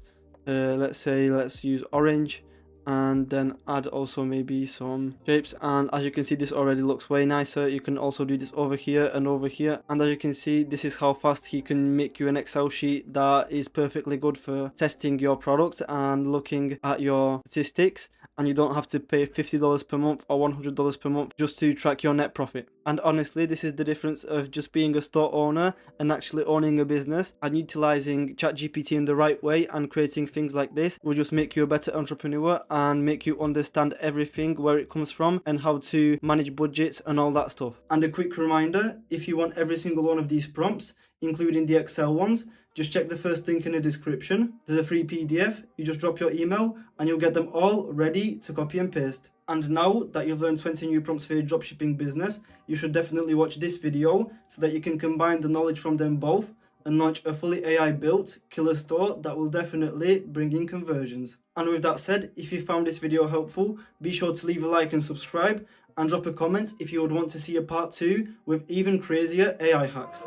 Let's use orange, and then add also maybe some shapes. And as you can see, this already looks way nicer. You can also do this over here and over here, and as you can see, this is how fast he can make you an Excel sheet that is perfectly good for testing your product and looking at your statistics. and you don't have to pay $50 per month or $100 per month just to track your net profit. And honestly, this is the difference of just being a store owner and actually owning a business, and utilizing ChatGPT in the right way and creating things like this will just make you a better entrepreneur and make you understand everything, where it comes from and how to manage budgets and all that stuff. And a quick reminder, if you want every single one of these prompts, including the Excel ones, just check the first link in the description. There's a free PDF, you just drop your email and you'll get them all ready to copy and paste. And now that you've learned 20 new prompts for your dropshipping business, you should definitely watch this video so that you can combine the knowledge from them both and launch a fully AI built killer store that will definitely bring in conversions. And with that said, if you found this video helpful, be sure to leave a like and subscribe, and drop a comment if you would want to see a part 2 with even crazier AI hacks.